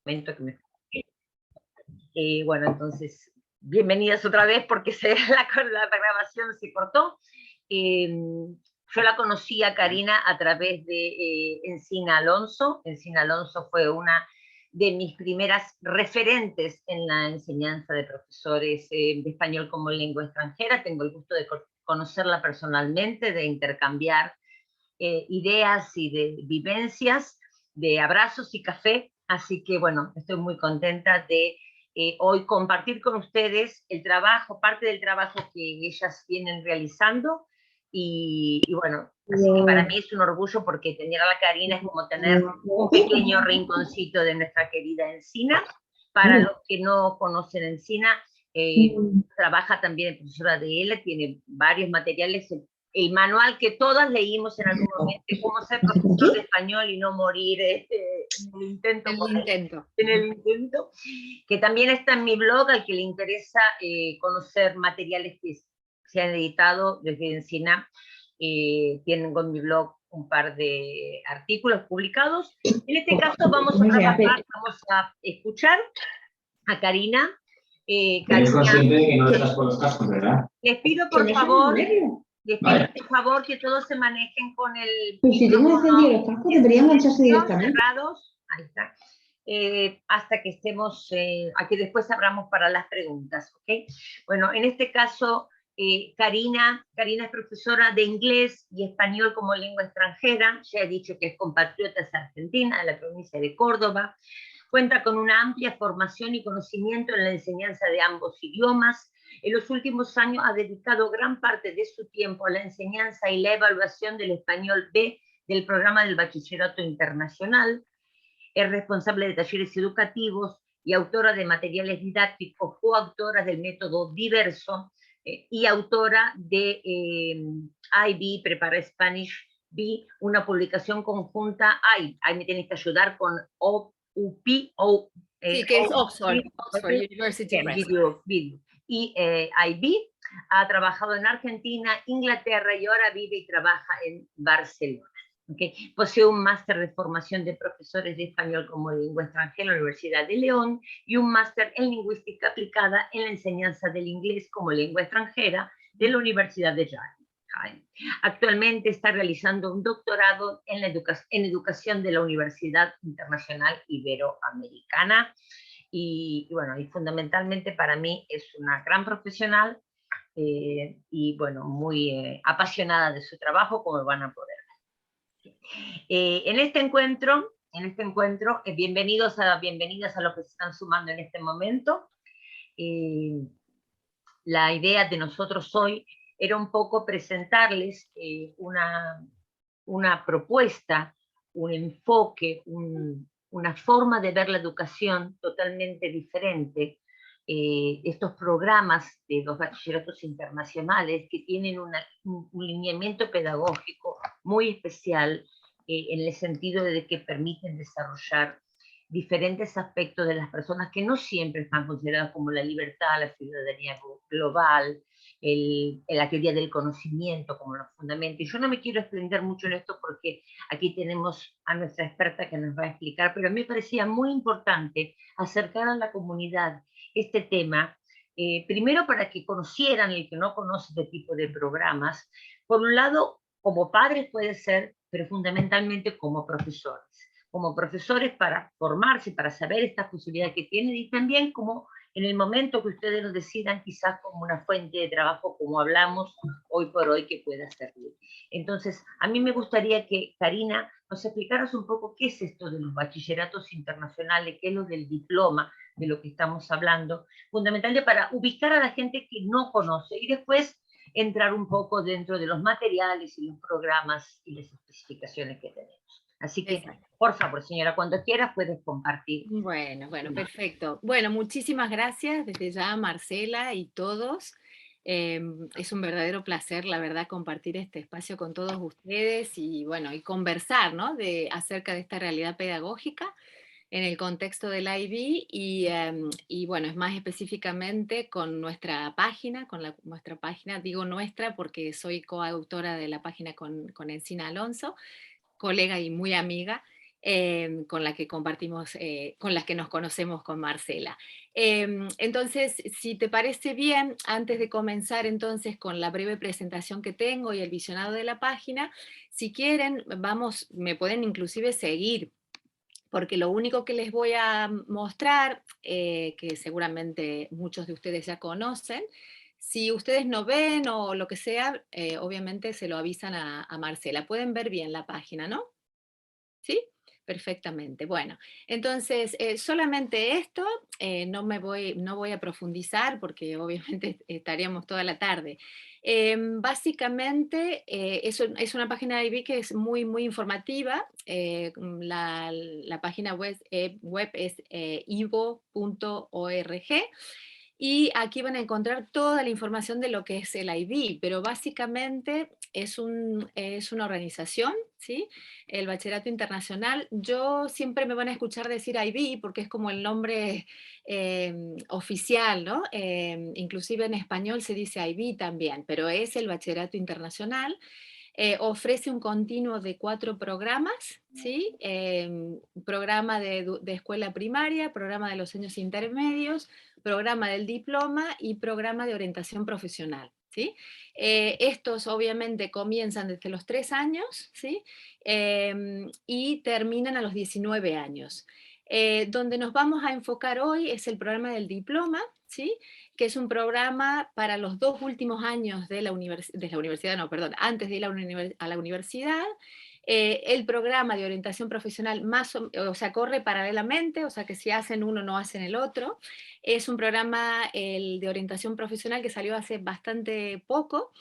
momento que me... bueno, entonces, bienvenidas otra vez porque la grabación se cortó. Yo la conocí a Karina a través de Encina Alonso. Encina Alonso fue una de mis primeras referentes en la enseñanza de profesores de español como lengua extranjera. Tengo el gusto de conocerla personalmente, de intercambiar ideas y de vivencias, de abrazos y café. Así que bueno, estoy muy contenta de hoy compartir con ustedes el trabajo, parte del trabajo que ellas vienen realizando. Y bueno, así que para mí es un orgullo porque tener a la Karina es como tener un pequeño rinconcito de nuestra querida Encina. Para los que no conocen Encina, trabaja también de profesora de ELA, tiene varios materiales, el manual que todas leímos en algún momento, cómo ser profesor de español y no morir en el intento. En el intento, que también está en mi blog, al que le interesa conocer materiales que se han editado desde Encina. Tienen con mi blog un par de artículos publicados. En este caso vamos a trabajar, vamos a escuchar a Karina. Eres consciente de que no estás con los cascos, ¿verdad? Les pido por favor que todos se manejen con el pues si tengo encendido los cascos deberían mancharse directamente. Cerrados, ahí está. Hasta que estemos, aquí después abramos para las preguntas, ¿ok? Bueno, en este caso, Karina es profesora de inglés y español como lengua extranjera. Ya he dicho que es compatriota, es argentina, de la provincia de Córdoba. Cuenta con una amplia formación y conocimiento en la enseñanza de ambos idiomas. En los últimos años ha dedicado gran parte de su tiempo a la enseñanza y la evaluación del español B del programa del Bachillerato Internacional. Es responsable de talleres educativos y autora de materiales didácticos, coautora del método Diverso y autora de IB, Prepara Spanish B, una publicación conjunta. Ahí me tienes que ayudar con UP, sí, que es Oxford University Press. Y IB ha trabajado en Argentina, Inglaterra y ahora vive y trabaja en Barcelona. Okay. Posee un máster de formación de profesores de español como lengua extranjera en la Universidad de León y un máster en lingüística aplicada en la enseñanza del inglés como lengua extranjera de la Universidad de Yale. Actualmente está realizando un doctorado en educación de la Universidad Internacional Iberoamericana. Y bueno, y fundamentalmente para mí es una gran profesional y bueno, muy apasionada de su trabajo, como van a poder ver. En este encuentro, bienvenidas a los que se están sumando en este momento. La idea de nosotros hoy era un poco presentarles una propuesta, un enfoque, una forma de ver la educación totalmente diferente. Estos programas de los bachilleratos internacionales que tienen un lineamiento pedagógico muy especial en el sentido de que permiten desarrollar diferentes aspectos de las personas que no siempre están consideradas como la libertad, la ciudadanía global, la teoría del conocimiento como los fundamentos. Y yo no me quiero extender mucho en esto porque aquí tenemos a nuestra experta que nos va a explicar, pero a mí me parecía muy importante acercar a la comunidad este tema, primero para que conocieran, el que no conoce este tipo de programas, por un lado, como padres puede ser, pero fundamentalmente como profesores para formarse, para saber estas posibilidades que tienen y también como en el momento que ustedes lo decidan, quizás como una fuente de trabajo, como hablamos hoy por hoy, que pueda servir. Entonces, a mí me gustaría que, Karina, nos explicaras un poco qué es esto de los bachilleratos internacionales, qué es lo del diploma, de lo que estamos hablando, fundamentalmente para ubicar a la gente que no conoce y después entrar un poco dentro de los materiales y los programas y las especificaciones que tenemos. Así que, por favor, señora, cuando quieras puedes compartir. Bueno, perfecto. Bueno, muchísimas gracias desde ya, Marcela y todos. Es un verdadero placer, la verdad, compartir este espacio con todos ustedes y, bueno, y conversar, ¿no? Acerca de esta realidad pedagógica en el contexto del IB y bueno, es más específicamente con nuestra página, nuestra página, digo nuestra porque soy coautora de la página con Encina Alonso, colega y muy amiga, con la que compartimos, con las que nos conocemos con Marcela. Entonces, si te parece bien, antes de comenzar entonces con la breve presentación que tengo y el visionado de la página, si quieren, me pueden inclusive seguir, porque lo único que les voy a mostrar, que seguramente muchos de ustedes ya conocen, si ustedes no ven o lo que sea, obviamente se lo avisan a Marcela. Pueden ver bien la página, ¿no? ¿Sí? Perfectamente. Bueno, entonces, solamente esto, no voy a profundizar porque obviamente estaríamos toda la tarde. Básicamente, es una página de IB que es muy, muy informativa. La página web es ivo.org. Y aquí van a encontrar toda la información de lo que es el IB, pero básicamente es una organización, ¿sí? El Bachillerato Internacional. Yo siempre me van a escuchar decir IB porque es como el nombre oficial, ¿no? Inclusive en español se dice IB también, pero es el Bachillerato Internacional. Ofrece un continuo de 4 programas, ¿sí? Programa de escuela primaria, programa de los años intermedios, programa del diploma y programa de orientación profesional, ¿sí? Estos obviamente comienzan desde los 3 años, ¿sí? Y terminan a los 19 años. Donde nos vamos a enfocar hoy es el programa del diploma, ¿sí? Que es un programa para los 2 últimos años de la universidad, no, perdón, antes de ir a la universidad. El programa de orientación profesional o sea, corre paralelamente, o sea que si hacen uno no hacen el otro. Es un programa, el de orientación profesional, que salió hace bastante poco,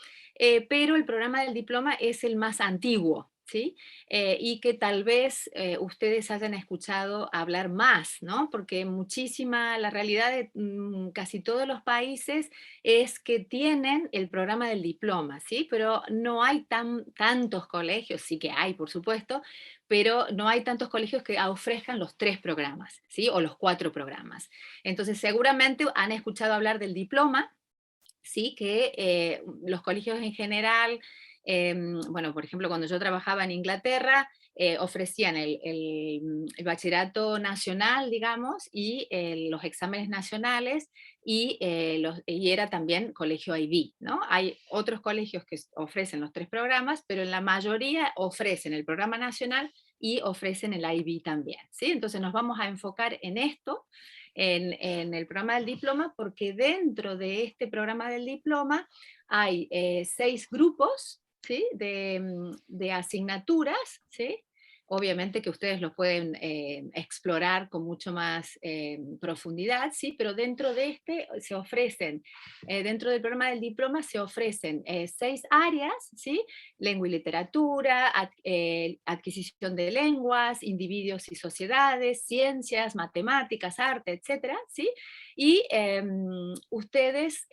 pero el programa del diploma es el más antiguo, ¿sí? Y que tal vez ustedes hayan escuchado hablar más, ¿no? Porque la realidad de casi todos los países es que tienen el programa del diploma, ¿sí? Pero no hay tantos colegios, sí que hay, por supuesto, pero no hay tantos colegios que ofrezcan los 3 programas, ¿sí? O los 4 programas. Entonces, seguramente han escuchado hablar del diploma, ¿sí? Que los colegios en general, bueno, por ejemplo, cuando yo trabajaba en Inglaterra, ofrecían el bachillerato nacional, digamos, y los exámenes nacionales, y era también colegio IB, ¿no? Hay otros colegios que ofrecen los 3 programas, pero en la mayoría ofrecen el programa nacional y ofrecen el IB también, ¿sí? Entonces nos vamos a enfocar en esto, en el programa del diploma, porque dentro de este programa del diploma hay 6 grupos, ¿sí? de asignaturas, ¿sí? Obviamente que ustedes los pueden explorar con mucho más profundidad, ¿sí? Pero dentro de se ofrecen, dentro del programa del diploma se ofrecen 6 áreas, ¿sí? Lengua y literatura, adquisición de lenguas, individuos y sociedades, ciencias, matemáticas, arte, etcétera, ¿sí? Y ustedes,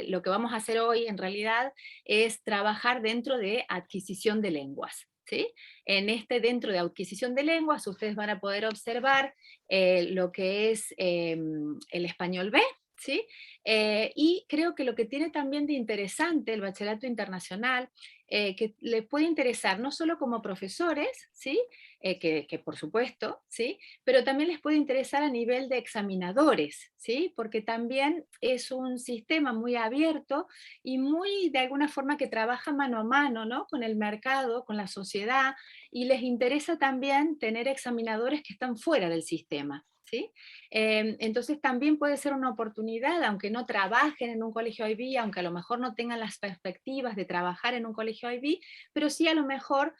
lo que vamos a hacer hoy en realidad es trabajar dentro de adquisición de lenguas, ¿sí? Dentro de adquisición de lenguas, ustedes van a poder observar lo que es el español B, ¿sí? Y creo que lo que tiene también de interesante el Bachillerato Internacional, que les puede interesar no solo como profesores, ¿sí? Que por supuesto, ¿sí? Pero también les puede interesar a nivel de examinadores, ¿sí? Porque también es un sistema muy abierto y muy, de alguna forma, que trabaja mano a mano, ¿no? Con el mercado, con la sociedad, y les interesa también tener examinadores que están fuera del sistema, ¿sí? Entonces también puede ser una oportunidad, aunque no trabajen en un colegio IB, aunque a lo mejor no tengan las perspectivas de trabajar en un colegio IB, pero sí a lo mejor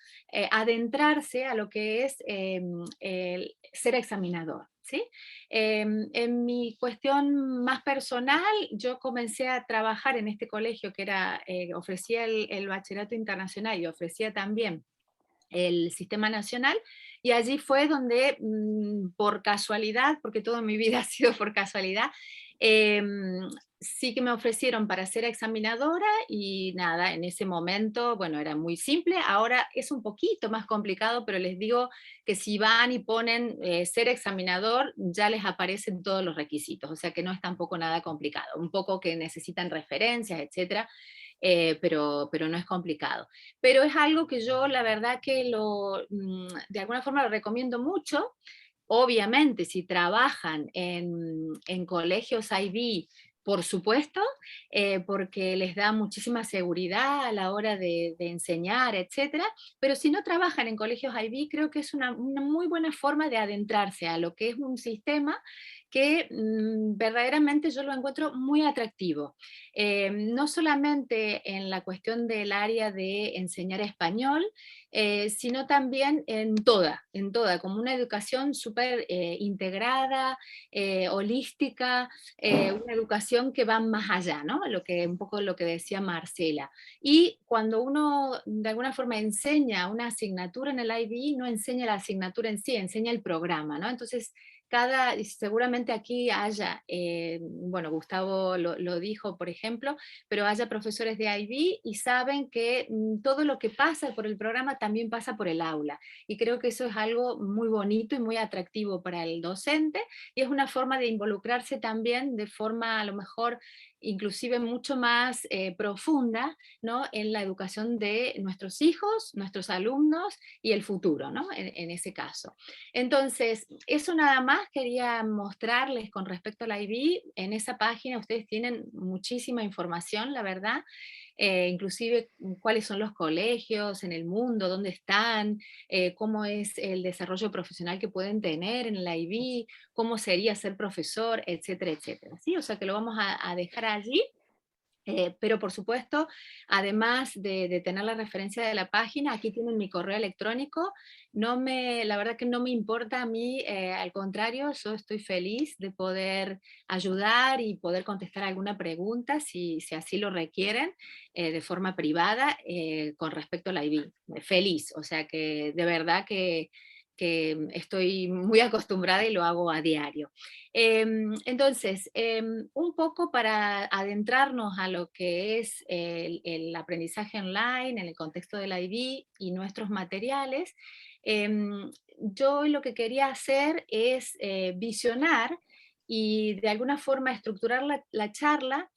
adentrarse a lo que es el ser examinador, ¿sí? En mi cuestión más personal, yo comencé a trabajar en este colegio que ofrecía el bachillerato internacional y ofrecía también el sistema nacional, y allí fue donde, por casualidad, porque toda mi vida ha sido por casualidad, sí que me ofrecieron para ser examinadora, y nada, en ese momento, bueno, era muy simple. Ahora es un poquito más complicado, pero les digo que si van y ponen ser examinador, ya les aparecen todos los requisitos, o sea que no es tampoco nada complicado, un poco que necesitan referencias, etcétera. pero no es complicado. Pero es algo que yo la verdad que de alguna forma lo recomiendo mucho. Obviamente, si trabajan en colegios IB, por supuesto, porque les da muchísima seguridad a la hora de enseñar, etcétera. Pero si no trabajan en colegios IB, creo que es una muy buena forma de adentrarse a lo que es un sistema que verdaderamente yo lo encuentro muy atractivo. No solamente en la cuestión del área de enseñar español, sino también en toda, como una educación súper integrada, holística, una educación que va más allá, ¿no? Un poco lo que decía Marcela. Y cuando uno de alguna forma enseña una asignatura en el IB, no enseña la asignatura en sí, enseña el programa, ¿no? Entonces, seguramente aquí haya, bueno, Gustavo lo dijo, por ejemplo, pero haya profesores de IB y saben que todo lo que pasa por el programa también pasa por el aula. Y creo que eso es algo muy bonito y muy atractivo para el docente, y es una forma de involucrarse también de forma a lo mejor inclusive mucho más profunda, ¿no? En la educación de nuestros hijos, nuestros alumnos y el futuro, ¿no? En ese caso. Entonces, eso nada más quería mostrarles con respecto a la IB. En esa página ustedes tienen muchísima información, la verdad, inclusive cuáles son los colegios en el mundo, dónde están, cómo es el desarrollo profesional que pueden tener en la IB, cómo sería ser profesor, etcétera, etcétera. ¿Sí? O sea que lo vamos a dejar allí. Pero por supuesto, además de tener la referencia de la página, aquí tienen mi correo electrónico. La verdad que no me importa a mí, al contrario, yo estoy feliz de poder ayudar y poder contestar alguna pregunta si así lo requieren, de forma privada, con respecto a la IB. Feliz, o sea que de verdad que estoy muy acostumbrada y lo hago a diario. Entonces, un poco para adentrarnos a lo que es el aprendizaje online en el contexto del IB y nuestros materiales, yo hoy lo que quería hacer es visionar y de alguna forma estructurar la charla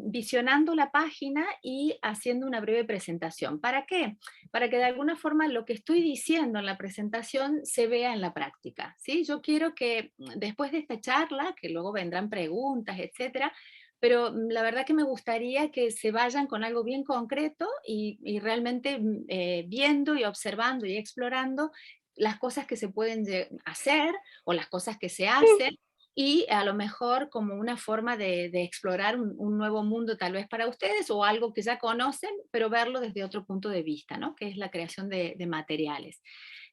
visionando la página y haciendo una breve presentación. ¿Para qué? Para que de alguna forma lo que estoy diciendo en la presentación se vea en la práctica, ¿sí? Yo quiero que después de esta charla, que luego vendrán preguntas, etcétera, pero la verdad que me gustaría que se vayan con algo bien concreto y realmente viendo y observando y explorando las cosas que se pueden hacer o las cosas que se hacen, y a lo mejor como una forma de explorar un nuevo mundo tal vez para ustedes, o algo que ya conocen, pero verlo desde otro punto de vista, ¿no? Que es la creación de materiales.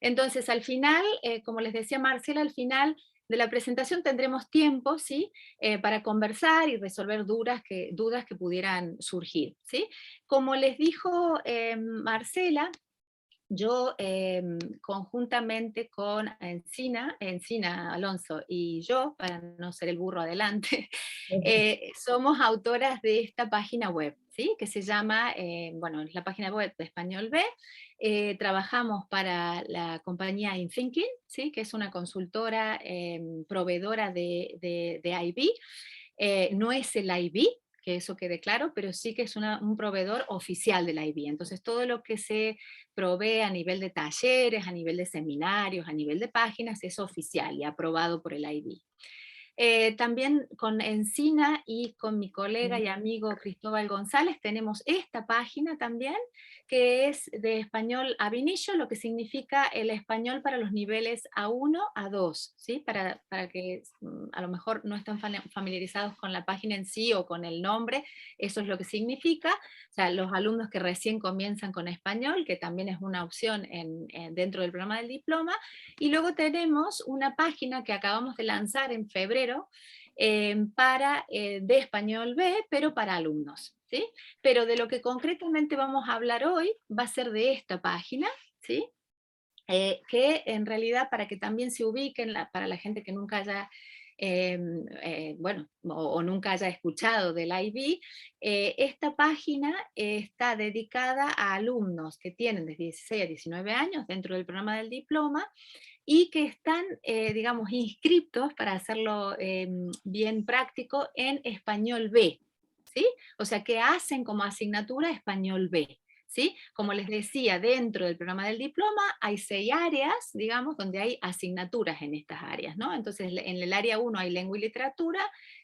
Entonces, al final, como les decía Marcela, al final de la presentación tendremos tiempo, ¿sí? Para conversar y resolver dudas que pudieran surgir, ¿sí? Como les dijo Marcela, yo conjuntamente con Encina Alonso y yo, para no ser el burro adelante, somos autoras de esta página web, ¿sí? Que se llama, bueno, es la página web de Español B. Trabajamos para la compañía InThinking, ¿sí? Que es una consultora proveedora de IB. No es el IB, que eso quede claro, pero sí que es un proveedor oficial del IB. Entonces, todo lo que se provee a nivel de talleres, a nivel de seminarios, a nivel de páginas, es oficial y aprobado por el IB. También con Encina y con mi colega y amigo Cristóbal González tenemos esta página también, que es de español ab initio, lo que significa el español para los niveles A1, A2, ¿sí? Para que a lo mejor no están familiarizados con la página en sí o con el nombre, eso es lo que significa. O sea, los alumnos que recién comienzan con español, que también es una opción dentro del programa del diploma. Y luego tenemos una página que acabamos de lanzar en febrero, de Español B, pero para alumnos, ¿sí? Pero de lo que concretamente vamos a hablar hoy va a ser de esta página, ¿sí? Que en realidad, para que también se ubiquen, para la gente que nunca haya, bueno, o nunca haya escuchado del IB, esta página está dedicada a alumnos que tienen desde 16 a 19 años dentro del programa del diploma, y que están, digamos, inscriptos, para hacerlo bien práctico, en Español B, ¿sí? O sea, que hacen como asignatura español B. ¿Sí? Como les decía, dentro del programa del diploma hay 6 áreas, digamos, donde hay asignaturas en estas áreas, ¿no? Entonces, en el área 1 hay lengua y literatura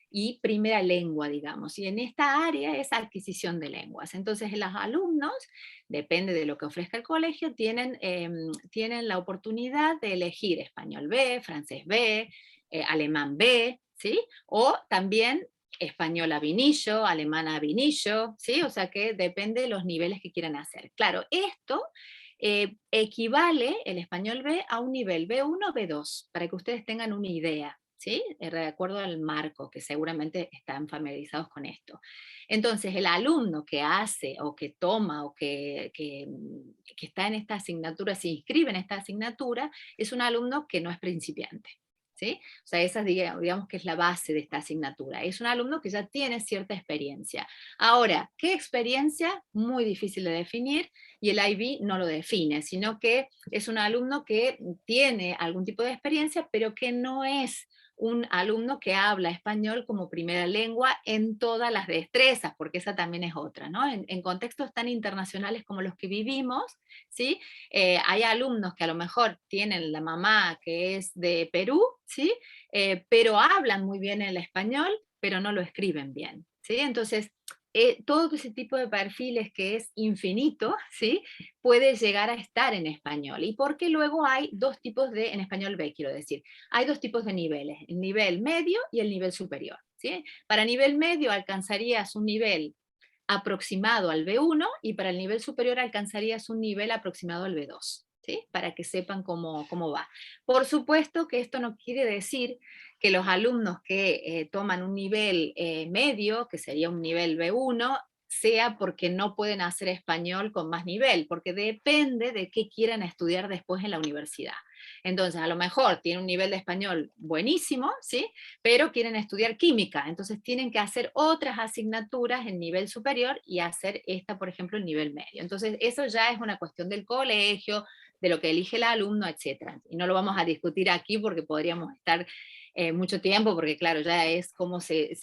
y primera lengua, digamos, y en esta área es adquisición de lenguas. Entonces, los alumnos, depende de lo que ofrezca el colegio, tienen la oportunidad de elegir español B, francés B, alemán B, ¿sí? O también español a vinillo, alemán a vinillo, ¿sí? O sea que depende de los niveles que quieran hacer. Claro, esto equivale, el español B, a un nivel B1, B2, para que ustedes tengan una idea, ¿sí? De acuerdo al marco, que seguramente están familiarizados con esto. Entonces, el alumno que hace, o que toma, o que está en esta asignatura, se inscribe en esta asignatura, es un alumno que no es principiante. ¿Sí? O sea, esa digamos que es la base de esta asignatura. Es un alumno que ya tiene cierta experiencia. Ahora, ¿qué experiencia? Muy difícil de definir, y el IB no lo define, sino que es un alumno que tiene algún tipo de experiencia, pero que no es un alumno que habla español como primera lengua en todas las destrezas, porque esa también es otra, ¿no? En contextos tan internacionales como los que vivimos, ¿sí? Hay alumnos que a lo mejor tienen la mamá que es de Perú, ¿sí? Pero hablan muy bien el español, pero no lo escriben bien, ¿sí? Entonces, todo ese tipo de perfiles que es infinito, ¿sí? Puede llegar a estar en español. Y porque luego hay dos tipos en español B, quiero decir, hay dos tipos de niveles, el nivel medio y el nivel superior, ¿sí? Para nivel medio alcanzarías un nivel aproximado al B1 y para el nivel superior alcanzarías un nivel aproximado al B2, ¿sí? Para que sepan cómo va. Por supuesto que esto no quiere decir que los alumnos que toman un nivel medio, que sería un nivel B1, sea porque no pueden hacer español con más nivel, porque depende de qué quieran estudiar después en la universidad. Entonces, a lo mejor tienen un nivel de español buenísimo, ¿sí? Pero quieren estudiar química, entonces tienen que hacer otras asignaturas en nivel superior y hacer esta, por ejemplo, en nivel medio. Entonces, eso ya es una cuestión del colegio, de lo que elige el alumno, etc. Y no lo vamos a discutir aquí porque podríamos estar mucho tiempo, porque claro, ya es cómo se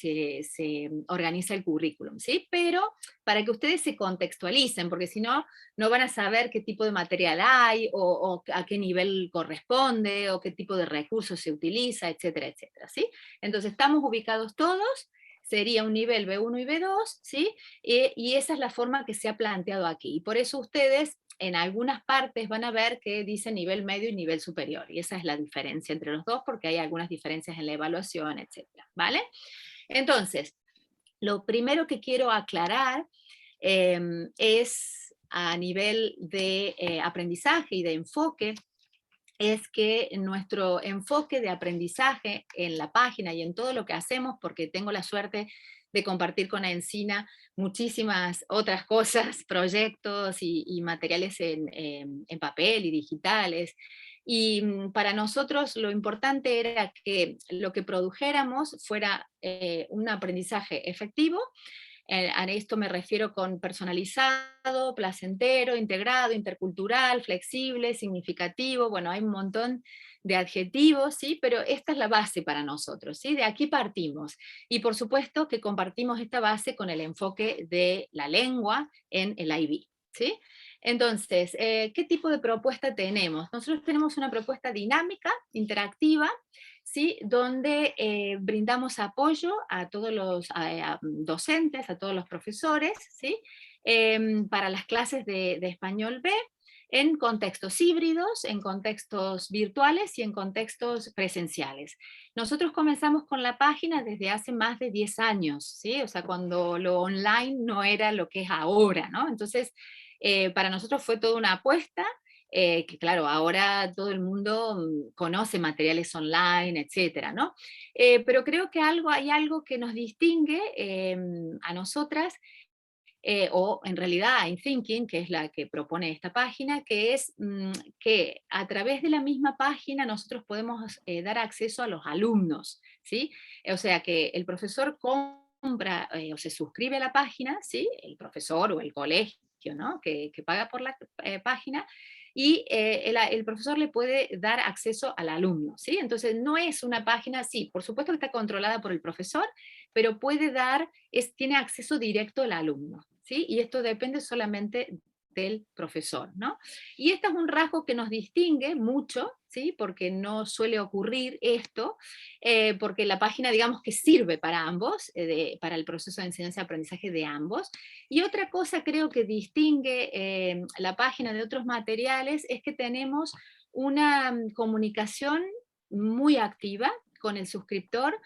organiza el currículum, ¿sí? Pero para que ustedes se contextualicen, porque si no, no van a saber qué tipo de material hay, o a qué nivel corresponde, o qué tipo de recursos se utiliza, etcétera, etcétera, ¿sí? Entonces, estamos ubicados todos, sería un nivel B1 y B2, ¿sí? Y esa es la forma que se ha planteado aquí. Y por eso ustedes en algunas partes van a ver que dice nivel medio y nivel superior, y esa es la diferencia entre los dos, porque hay algunas diferencias en la evaluación, etcétera, ¿vale? Entonces, lo primero que quiero aclarar es a nivel de aprendizaje y de enfoque, es que nuestro enfoque de aprendizaje en la página y en todo lo que hacemos, porque tengo la suerte de compartir con Encina muchísimas otras cosas, proyectos y materiales en papel y digitales. Y para nosotros lo importante era que lo que produjéramos fuera un aprendizaje efectivo. A esto me refiero con personalizado, placentero, integrado, intercultural, flexible, significativo. Bueno, hay un montón de adjetivos, ¿sí? Pero esta es la base para nosotros, ¿sí? De aquí partimos. Y por supuesto que compartimos esta base con el enfoque de la lengua en el IB, ¿sí? Entonces, ¿qué tipo de propuesta tenemos? Nosotros tenemos una propuesta dinámica, interactiva, ¿sí? Donde brindamos apoyo a todos los docentes, a todos los profesores, ¿sí? Para las clases de español B, en contextos híbridos, en contextos virtuales y en contextos presenciales. Nosotros comenzamos con la página desde hace más de 10 años, ¿sí? O sea, cuando lo online no era lo que es ahora, ¿no? Entonces, para nosotros fue toda una apuesta, que claro, ahora todo el mundo conoce materiales online, etcétera, ¿no? Pero creo que hay algo que nos distingue a nosotras, o en realidad a InThinking, que es la que propone esta página, que es que a través de la misma página nosotros podemos dar acceso a los alumnos, ¿sí? O sea que el profesor compra o se suscribe a la página, ¿sí? El profesor o el colegio, ¿no? que paga por la página, y el profesor le puede dar acceso al alumno, ¿sí? Entonces no es una página, sí, por supuesto que está controlada por el profesor, pero tiene acceso directo al alumno, ¿sí? Y esto depende solamente del profesor, ¿no? Y este es un rasgo que nos distingue mucho, ¿sí? Porque no suele ocurrir esto, porque la página, digamos que sirve para ambos, para el proceso de enseñanza-aprendizaje de ambos. Y otra cosa creo que distingue la página de otros materiales es que tenemos una comunicación muy activa con el suscriptor.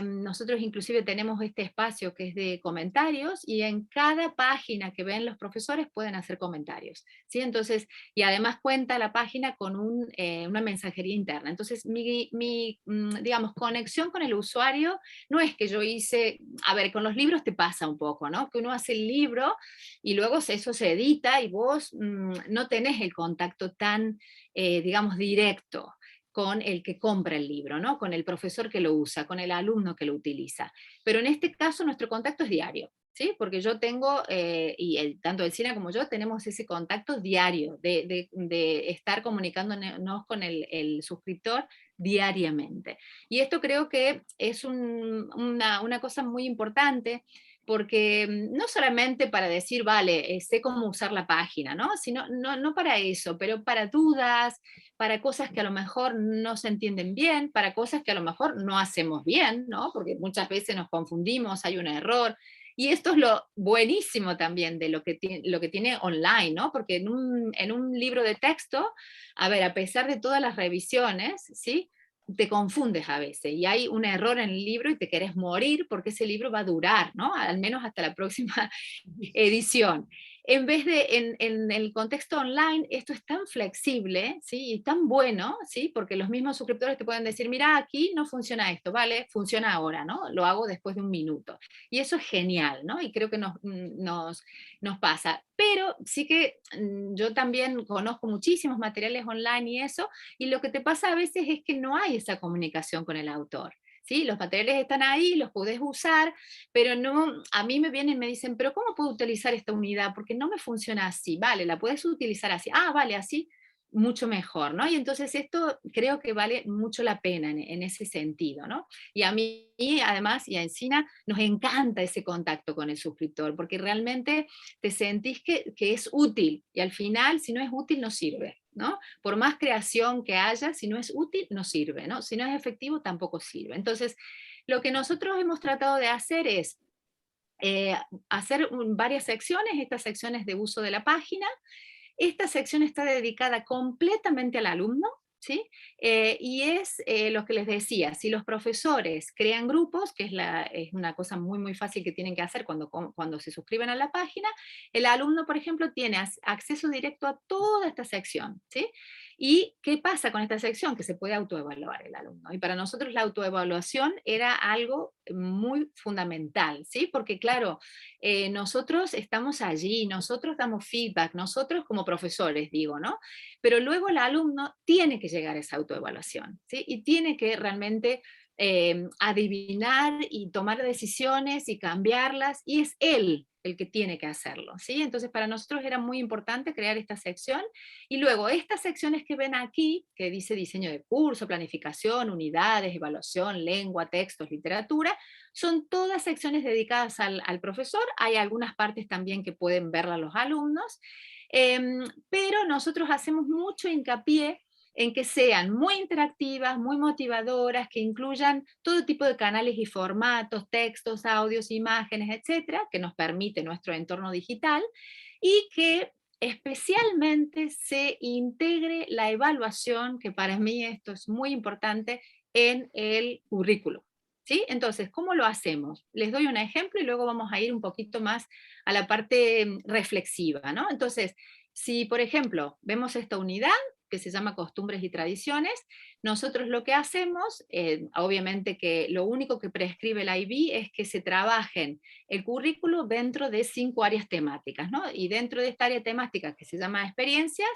Nosotros inclusive tenemos este espacio que es de comentarios, y en cada página que ven los profesores pueden hacer comentarios, ¿sí? Entonces, y además cuenta la página con una mensajería interna. Entonces, digamos, conexión con el usuario no es que yo hice, a ver, con los libros te pasa un poco, ¿no? Que uno hace el libro y luego eso se edita y vos no tenés el contacto tan, digamos, directo con el que compra el libro, ¿no? Con el profesor que lo usa, con el alumno que lo utiliza. Pero en este caso nuestro contacto es diario, ¿sí? Porque yo tengo, tanto Alcina como yo tenemos ese contacto diario de estar comunicándonos con el suscriptor diariamente. Y esto creo que es una cosa muy importante, porque no solamente para decir, vale, sé cómo usar la página, ¿no? Sino, no para eso, pero para dudas, para cosas que a lo mejor no se entienden bien, para cosas que a lo mejor no hacemos bien, ¿no? Porque muchas veces nos confundimos, hay un error. Y esto es lo buenísimo también de lo que tiene online, ¿no? Porque en un libro de texto, a ver, a pesar de todas las revisiones, ¿sí? Te confundes a veces, y hay un error en el libro y te querés morir porque ese libro va a durar, ¿no? Al menos hasta la próxima edición. En vez de, en el contexto online, esto es tan flexible, ¿sí? Y tan bueno, ¿sí? Porque los mismos suscriptores te pueden decir, mira, aquí no funciona esto, ¿vale? Funciona ahora, ¿no? Lo hago después de un minuto. Y eso es genial, ¿no? Y creo que nos pasa. Pero sí que yo también conozco muchísimos materiales online y eso, y lo que te pasa a veces es que no hay esa comunicación con el autor. ¿Sí? Los materiales están ahí, los podés usar, pero no, a mí me vienen y me dicen, pero ¿cómo puedo utilizar esta unidad? Porque no me funciona así. Vale, la puedes utilizar así. Ah, vale, así mucho mejor, ¿no? Y entonces esto creo que vale mucho la pena en ese sentido, ¿no? Y a mí, además, y a Ensina, nos encanta ese contacto con el suscriptor, porque realmente te sentís que es útil, y al final, si no es útil, no sirve, ¿no? Por más creación que haya, si no es útil, no sirve, ¿no? Si no es efectivo, tampoco sirve. Entonces, lo que nosotros hemos tratado de hacer es hacer varias secciones, estas secciones de uso de la página. Esta sección está dedicada completamente al alumno, ¿sí? Y es lo que les decía, si los profesores crean grupos, que es una cosa muy, muy fácil que tienen que hacer cuando se suscriben a la página, el alumno, por ejemplo, tiene acceso directo a toda esta sección, ¿sí? ¿Y qué pasa con esta sección? Que se puede autoevaluar el alumno. Y para nosotros la autoevaluación era algo muy fundamental, ¿sí? Porque claro, nosotros estamos allí, nosotros damos feedback, nosotros como profesores, digo, ¿no? Pero luego el alumno tiene que llegar a esa autoevaluación, ¿sí? Y tiene que realmente adivinar y tomar decisiones y cambiarlas, y es él el que tiene que hacerlo, ¿sí? Entonces para nosotros era muy importante crear esta sección, y luego estas secciones que ven aquí, que dice diseño de curso, planificación, unidades, evaluación, lengua, textos, literatura, son todas secciones dedicadas al profesor. Hay algunas partes también que pueden verla los alumnos, pero nosotros hacemos mucho hincapié en que sean muy interactivas, muy motivadoras, que incluyan todo tipo de canales y formatos, textos, audios, imágenes, etcétera, que nos permite nuestro entorno digital, y que especialmente se integre la evaluación, que para mí esto es muy importante, en el currículo. ¿Sí? Entonces, ¿cómo lo hacemos? Les doy un ejemplo y luego vamos a ir un poquito más a la parte reflexiva, ¿no? Entonces, si por ejemplo vemos esta unidad que se llama Costumbres y Tradiciones, nosotros lo que hacemos, obviamente que lo único que prescribe la IB es que se trabajen el currículo dentro de 5 áreas temáticas, ¿no? Y dentro de esta área temática que se llama experiencias,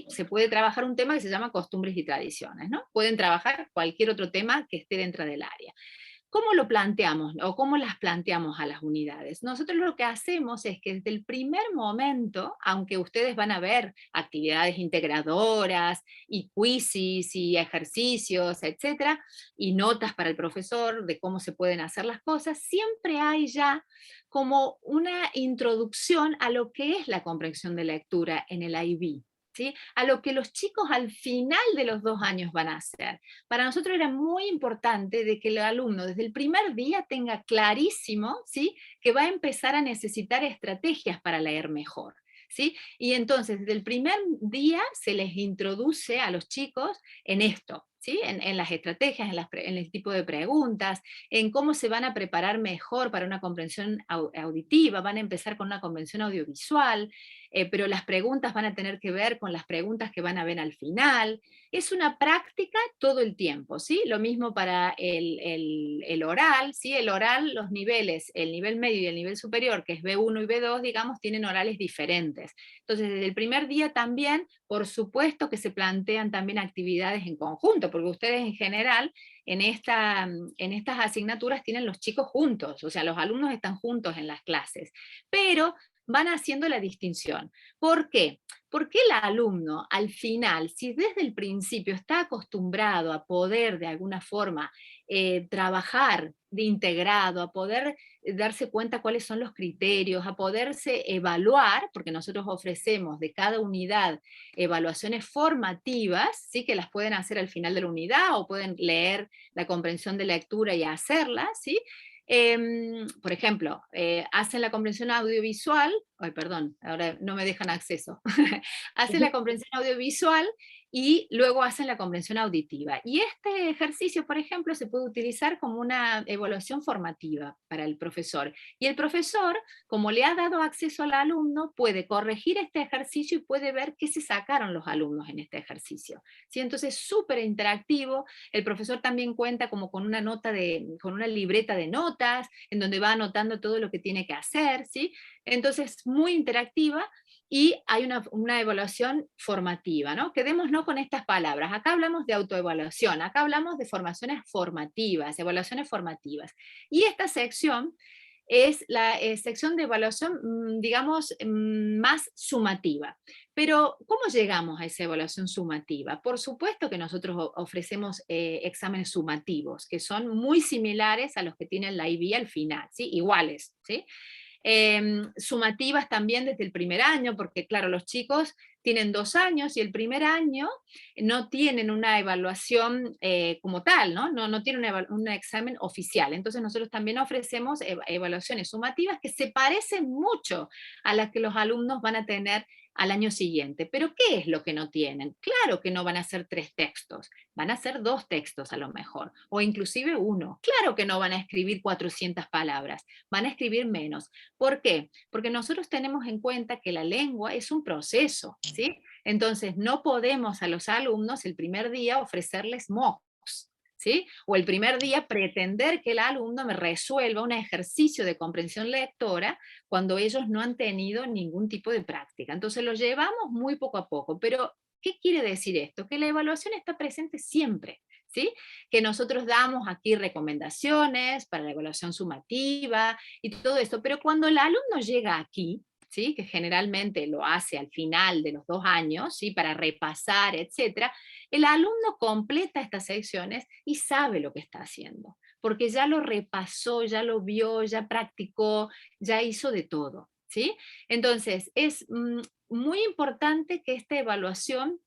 se puede trabajar un tema que se llama Costumbres y Tradiciones, ¿no? Pueden trabajar cualquier otro tema que esté dentro del área. ¿Cómo lo planteamos o cómo las planteamos a las unidades? Nosotros lo que hacemos es que desde el primer momento, aunque ustedes van a ver actividades integradoras y quizzes y ejercicios, etcétera, y notas para el profesor de cómo se pueden hacer las cosas, siempre hay ya como una introducción a lo que es la comprensión de lectura en el IB. ¿Sí? A lo que los chicos al final de los 2 años van a hacer. Para nosotros era muy importante de que el alumno desde el primer día tenga clarísimo, ¿sí?, que va a empezar a necesitar estrategias para leer mejor. ¿Sí? Y entonces desde el primer día se les introduce a los chicos en esto, ¿sí? En las estrategias, en el tipo de preguntas, en cómo se van a preparar mejor para una comprensión auditiva, van a empezar con una comprensión audiovisual, pero las preguntas van a tener que ver con las preguntas que van a ver al final. Es una práctica todo el tiempo, ¿sí? Lo mismo para el oral, ¿sí? El oral, los niveles, el nivel medio y el nivel superior, que es B1 y B2, digamos, tienen orales diferentes. Entonces, desde el primer día también, por supuesto que se plantean también actividades en conjunto, porque ustedes en general en estas asignaturas tienen los chicos juntos, o sea, los alumnos están juntos en las clases, pero van haciendo la distinción. ¿Por qué? Porque el alumno, al final, si desde el principio está acostumbrado a poder de alguna forma trabajar de integrado, a poder darse cuenta cuáles son los criterios, a poderse evaluar, porque nosotros ofrecemos de cada unidad evaluaciones formativas, ¿sí?, que las pueden hacer al final de la unidad o pueden leer la comprensión de lectura y hacerla, ¿sí? Por ejemplo, hacen la comprensión audiovisual, ay, perdón, ahora no me dejan acceso, hacen la comprensión audiovisual y luego hacen la comprensión auditiva. Y este ejercicio, por ejemplo, se puede utilizar como una evaluación formativa para el profesor. Y el profesor, como le ha dado acceso al alumno, puede corregir este ejercicio y puede ver qué se sacaron los alumnos en este ejercicio. ¿Sí? Entonces, súper interactivo. El profesor también cuenta como con una con una libreta de notas, en donde va anotando todo lo que tiene que hacer, ¿sí? Entonces, muy interactiva. Y hay una evaluación formativa, ¿no? Quedémonos con estas palabras. Acá hablamos de autoevaluación, acá hablamos de formaciones formativas, evaluaciones formativas. Y esta sección es la sección de evaluación, digamos, más sumativa. Pero, ¿cómo llegamos a esa evaluación sumativa? Por supuesto que nosotros ofrecemos exámenes sumativos, que son muy similares a los que tienen la IB al final, ¿sí? Iguales, ¿sí? Sumativas también desde el primer año, porque claro, los chicos tienen 2 años y el primer año no tienen una evaluación como tal, ¿no? No tienen un examen oficial. Entonces nosotros también ofrecemos evaluaciones sumativas que se parecen mucho a las que los alumnos van a tener al año siguiente. Pero ¿qué es lo que no tienen? Claro que no van a ser 3 textos, van a ser 2 textos a lo mejor, o inclusive 1. Claro que no van a escribir 400 palabras, van a escribir menos. ¿Por qué? Porque nosotros tenemos en cuenta que la lengua es un proceso, ¿sí? Entonces no podemos a los alumnos el primer día ofrecerles mocks, ¿sí? O el primer día pretender que el alumno me resuelva un ejercicio de comprensión lectora cuando ellos no han tenido ningún tipo de práctica. Entonces lo llevamos muy poco a poco, pero ¿qué quiere decir esto? Que la evaluación está presente siempre, ¿sí? Que nosotros damos aquí recomendaciones para la evaluación sumativa y todo esto, pero cuando el alumno llega aquí, ¿sí?, que generalmente lo hace al final de los 2 años, ¿sí?, para repasar, etcétera, el alumno completa estas secciones y sabe lo que está haciendo, porque ya lo repasó, ya lo vio, ya practicó, ya hizo de todo, ¿sí? Entonces, es muy importante que esta evaluación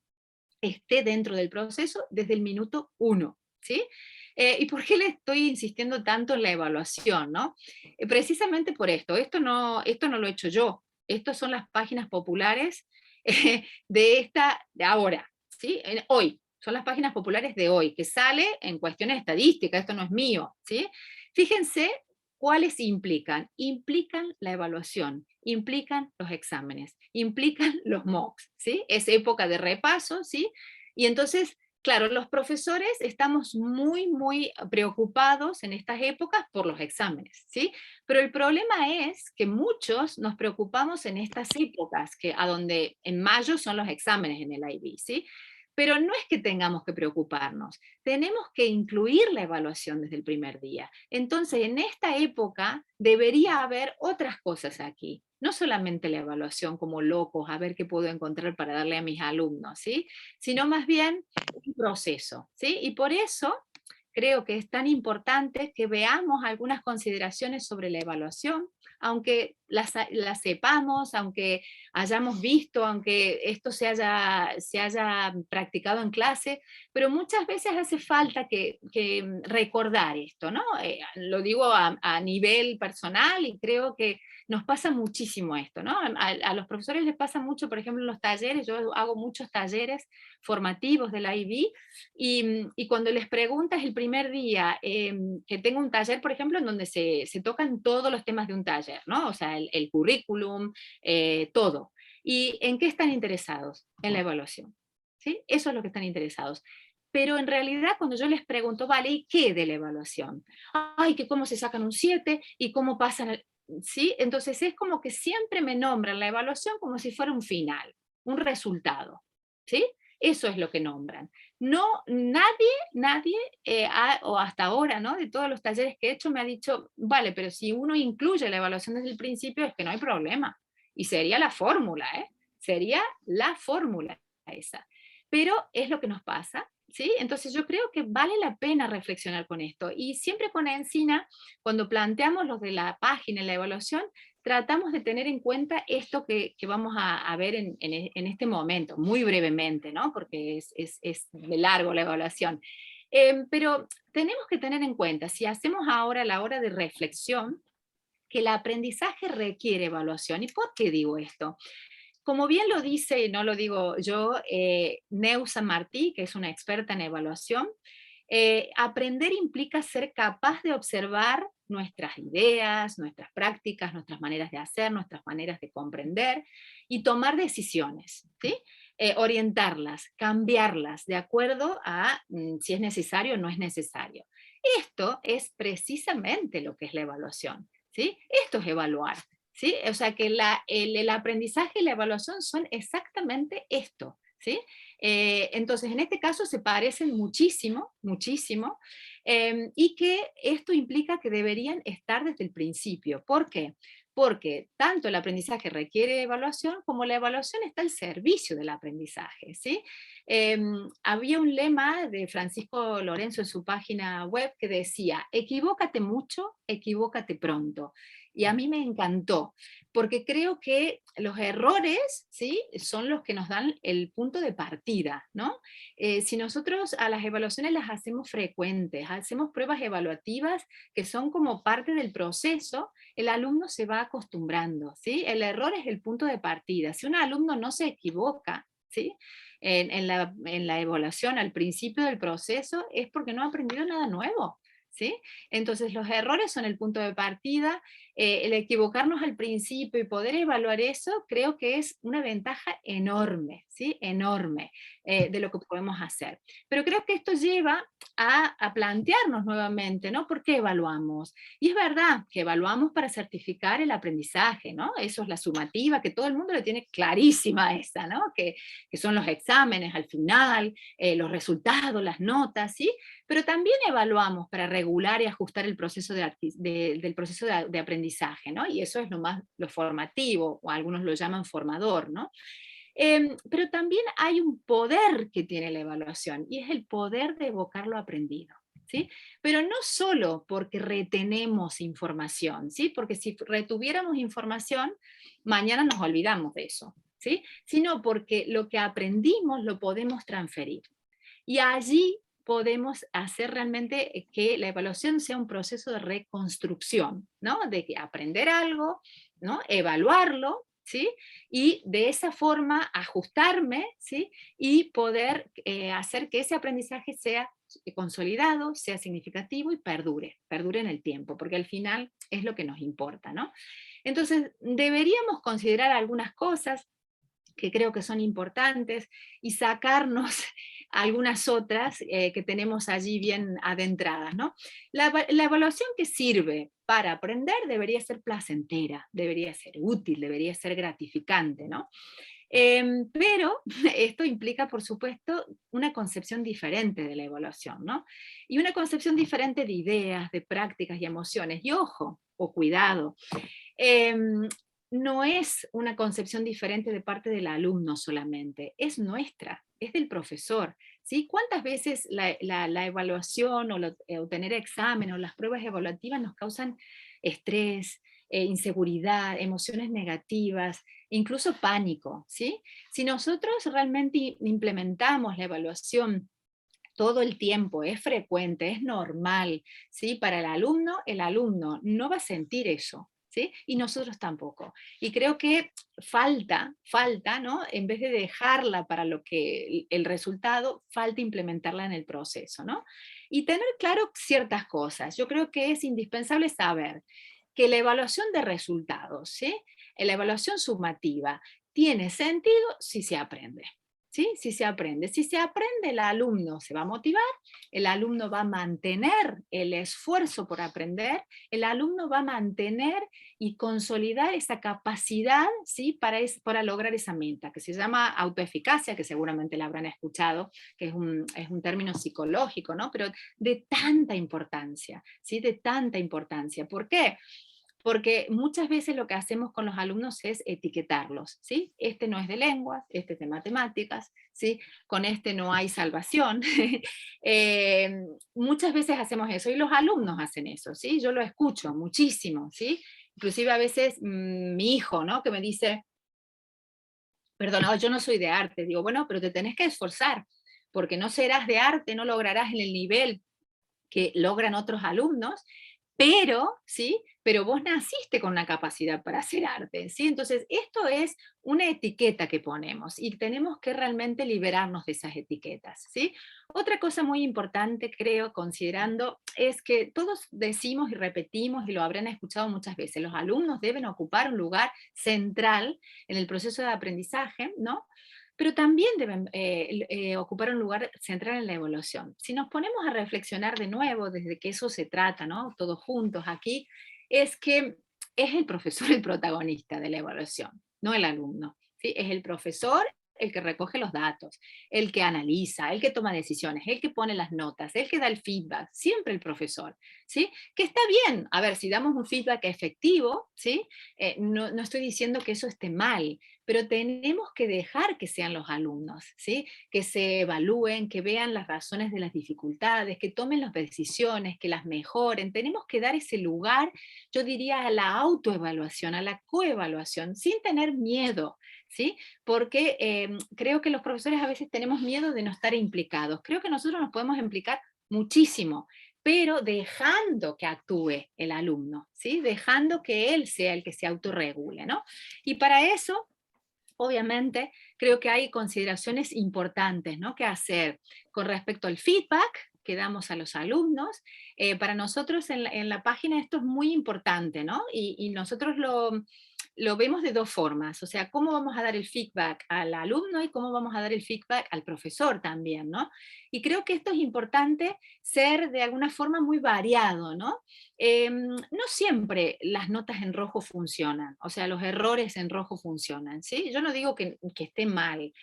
esté dentro del proceso desde el minuto 1, ¿sí? ¿Y por qué le estoy insistiendo tanto en la evaluación, no? Precisamente por esto no lo he hecho yo, estas son las páginas populares de ahora, ¿sí? Hoy, son las páginas populares de hoy, que sale en cuestiones estadísticas, esto no es mío, ¿sí? Fíjense cuáles implican. Implican la evaluación, implican los exámenes, implican los mocks, ¿sí? Es época de repaso, ¿sí? Y entonces, claro, los profesores estamos muy, muy preocupados en estas épocas por los exámenes, ¿sí? Pero el problema es que muchos nos preocupamos en estas épocas, a donde en mayo son los exámenes en el IB, ¿sí? Pero no es que tengamos que preocuparnos, tenemos que incluir la evaluación desde el primer día. Entonces, en esta época debería haber otras cosas aquí, no solamente la evaluación como locos, a ver qué puedo encontrar para darle a mis alumnos, ¿sí? Sino más bien un proceso, ¿sí? Y por eso creo que es tan importante que veamos algunas consideraciones sobre la evaluación, aunque las sepamos, aunque hayamos visto, aunque esto se haya practicado en clase, pero muchas veces hace falta que recordar esto, ¿no? Lo digo a nivel personal y creo que nos pasa muchísimo esto, ¿no? A los profesores les pasa mucho, por ejemplo, en los talleres, yo hago muchos talleres formativos de la IB, y cuando les preguntas el primer día, que tengo un taller, por ejemplo, en donde se tocan todos los temas de un taller, ¿no? O sea, el currículum, todo. ¿Y en qué están interesados? En la evaluación, ¿sí? Eso es lo que están interesados. Pero en realidad cuando yo les pregunto, vale, ¿y qué de la evaluación? Ay, que cómo se sacan un 7 y cómo pasan, ¿sí? Entonces es como que siempre me nombran la evaluación como si fuera un final, un resultado, ¿sí? Eso es lo que nombran. No, nadie, o hasta ahora, ¿no? De todos los talleres que he hecho me ha dicho, vale, pero si uno incluye la evaluación desde el principio es que no hay problema. Y sería la fórmula, ¿eh? Sería la fórmula esa. Pero es lo que nos pasa, ¿sí? Entonces yo creo que vale la pena reflexionar con esto. Y siempre con ENSINA, cuando planteamos los de la página en la evaluación, tratamos de tener en cuenta esto que vamos a ver en este momento, muy brevemente, ¿no? Porque es de largo la evaluación. Pero tenemos que tener en cuenta, si hacemos ahora la hora de reflexión, que el aprendizaje requiere evaluación. ¿Y por qué digo esto? Como bien lo dice, y no lo digo yo, Neusa Martí, que es una experta en evaluación, aprender implica ser capaz de observar nuestras ideas, nuestras prácticas, nuestras maneras de hacer, nuestras maneras de comprender y tomar decisiones, ¿sí? Orientarlas, cambiarlas de acuerdo a si es necesario o no es necesario. Esto es precisamente lo que es la evaluación, ¿sí? Esto es evaluar. ¿Sí? O sea que el aprendizaje y la evaluación son exactamente esto, ¿sí? Entonces, en este caso se parecen muchísimo, muchísimo, y que esto implica que deberían estar desde el principio. ¿Por qué? Porque tanto el aprendizaje requiere evaluación como la evaluación está al servicio del aprendizaje, ¿sí? Había un lema de Francisco Lorenzo en su página web que decía, equivócate mucho, equivócate pronto. Y a mí me encantó, porque creo que los errores, ¿sí?, son los que nos dan el punto de partida, ¿no? Si nosotros a las evaluaciones las hacemos frecuentes, hacemos pruebas evaluativas que son como parte del proceso, el alumno se va acostumbrando, ¿sí? El error es el punto de partida. Si un alumno no se equivoca, ¿sí?, en la evaluación al principio del proceso, es porque no ha aprendido nada nuevo, ¿sí? Entonces los errores son el punto de partida, el equivocarnos al principio y poder evaluar eso creo que es una ventaja enorme, ¿sí? Enorme de lo que podemos hacer. Pero creo que esto lleva a plantearnos nuevamente, ¿no? ¿Por qué evaluamos? Y es verdad que evaluamos para certificar el aprendizaje, ¿no? Eso es la sumativa, que todo el mundo le tiene clarísima esa, ¿no? Que son los exámenes al final, los resultados, las notas, ¿sí? Pero también evaluamos para regular y ajustar el proceso del proceso de aprendizaje, ¿no? Y eso es lo formativo, o algunos lo llaman formador, ¿no? Pero también hay un poder que tiene la evaluación, y es el poder de evocar lo aprendido, ¿sí? Pero no solo porque retenemos información, ¿sí? Porque si retuviéramos información, mañana nos olvidamos de eso, ¿sí? Sino porque lo que aprendimos lo podemos transferir. Y allí podemos hacer realmente que la evaluación sea un proceso de reconstrucción, ¿no? De que aprender algo, ¿no? Evaluarlo, ¿sí? Y de esa forma ajustarme, ¿sí? Y poder hacer que ese aprendizaje sea consolidado, sea significativo y perdure en el tiempo, porque al final es lo que nos importa, ¿no? Entonces, deberíamos considerar algunas cosas que creo que son importantes y sacarnos algunas otras que tenemos allí bien adentradas, ¿no? La evaluación que sirve para aprender debería ser placentera, debería ser útil, debería ser gratificante, ¿no? Pero esto implica, por supuesto, una concepción diferente de la evaluación, ¿no? Y una concepción diferente de ideas, de prácticas y emociones. Y ojo, o cuidado, no es una concepción diferente de parte del alumno solamente, es nuestra, es del profesor. ¿Sí? ¿Cuántas veces la evaluación o tener examen o las pruebas evaluativas nos causan estrés, inseguridad, emociones negativas, incluso pánico? ¿Sí? Si nosotros realmente implementamos la evaluación todo el tiempo, es frecuente, es normal, ¿sí? Para el alumno no va a sentir eso, ¿sí? Y nosotros tampoco. Y creo que falta, ¿no? En vez de dejarla para lo que el resultado, falta implementarla en el proceso, ¿no? Y tener claro ciertas cosas. Yo creo que es indispensable saber que la evaluación de resultados, ¿sí? La evaluación sumativa, tiene sentido si se aprende. ¿Sí? Si se aprende. Si se aprende, el alumno se va a motivar, el alumno va a mantener el esfuerzo por aprender, el alumno va a mantener y consolidar esa capacidad, ¿sí? Para lograr esa meta, que se llama autoeficacia, que seguramente la habrán escuchado, que es un término psicológico, ¿no? Pero de tanta importancia, ¿sí? De tanta importancia. ¿Por qué? Porque muchas veces lo que hacemos con los alumnos es etiquetarlos, ¿sí? Este no es de lenguas, este es de matemáticas, ¿sí? Con este no hay salvación. Muchas veces hacemos eso, y los alumnos hacen eso, ¿sí? Yo lo escucho muchísimo, ¿sí? Inclusive a veces mi hijo, ¿no? Que me dice, perdona, yo no soy de arte. Digo, bueno, pero te tenés que esforzar, porque no serás de arte, no lograrás en el nivel que logran otros alumnos, pero, ¿sí? Pero vos naciste con una capacidad para hacer arte, ¿sí? Entonces, esto es una etiqueta que ponemos y tenemos que realmente liberarnos de esas etiquetas, ¿sí? Otra cosa muy importante, creo, considerando, es que todos decimos y repetimos, y lo habrán escuchado muchas veces, los alumnos deben ocupar un lugar central en el proceso de aprendizaje, ¿no? Pero también deben ocupar un lugar central en la evaluación. Si nos ponemos a reflexionar de nuevo, desde que eso se trata, ¿no? Todos juntos aquí, es que es el profesor el protagonista de la evaluación, no el alumno, ¿sí? Es el profesor el que recoge los datos, el que analiza, el que toma decisiones, el que pone las notas, el que da el feedback, siempre el profesor, ¿sí? Que está bien, a ver, si damos un feedback efectivo, ¿sí? No estoy diciendo que eso esté mal, pero tenemos que dejar que sean los alumnos, ¿sí? Que se evalúen, que vean las razones de las dificultades, que tomen las decisiones, que las mejoren. Tenemos que dar ese lugar, yo diría, a la autoevaluación, a la coevaluación, sin tener miedo, ¿sí? Porque creo que los profesores a veces tenemos miedo de no estar implicados. Creo que nosotros nos podemos implicar muchísimo, pero dejando que actúe el alumno, ¿sí? Dejando que él sea el que se autorregule, ¿no? Y para eso, obviamente, creo que hay consideraciones importantes, ¿no? Que hacer con respecto al feedback que damos a los alumnos. Para nosotros en la página esto es muy importante, ¿no? Y nosotros lo vemos de dos formas, o sea, cómo vamos a dar el feedback al alumno y cómo vamos a dar el feedback al profesor también, ¿no? Y creo que esto es importante ser de alguna forma muy variado, ¿no? No siempre las notas en rojo funcionan, o sea, los errores en rojo funcionan, ¿sí? Yo no digo que esté mal,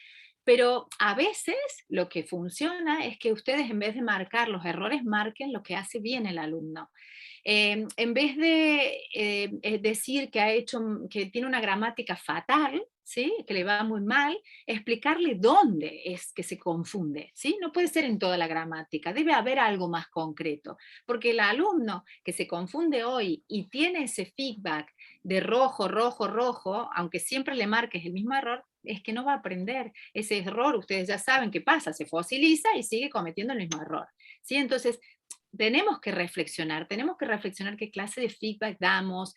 pero a veces lo que funciona es que ustedes, en vez de marcar los errores, marquen lo que hace bien el alumno. En vez de decir que tiene una gramática fatal, ¿sí? Que le va muy mal, explicarle dónde es que se confunde, ¿sí? No puede ser en toda la gramática, debe haber algo más concreto, porque el alumno que se confunde hoy y tiene ese feedback de rojo, rojo, rojo, aunque siempre le marques el mismo error, es que no va a aprender. Ese error, ustedes ya saben qué pasa, se fosiliza y sigue cometiendo el mismo error, ¿sí? Entonces, tenemos que reflexionar qué clase de feedback damos,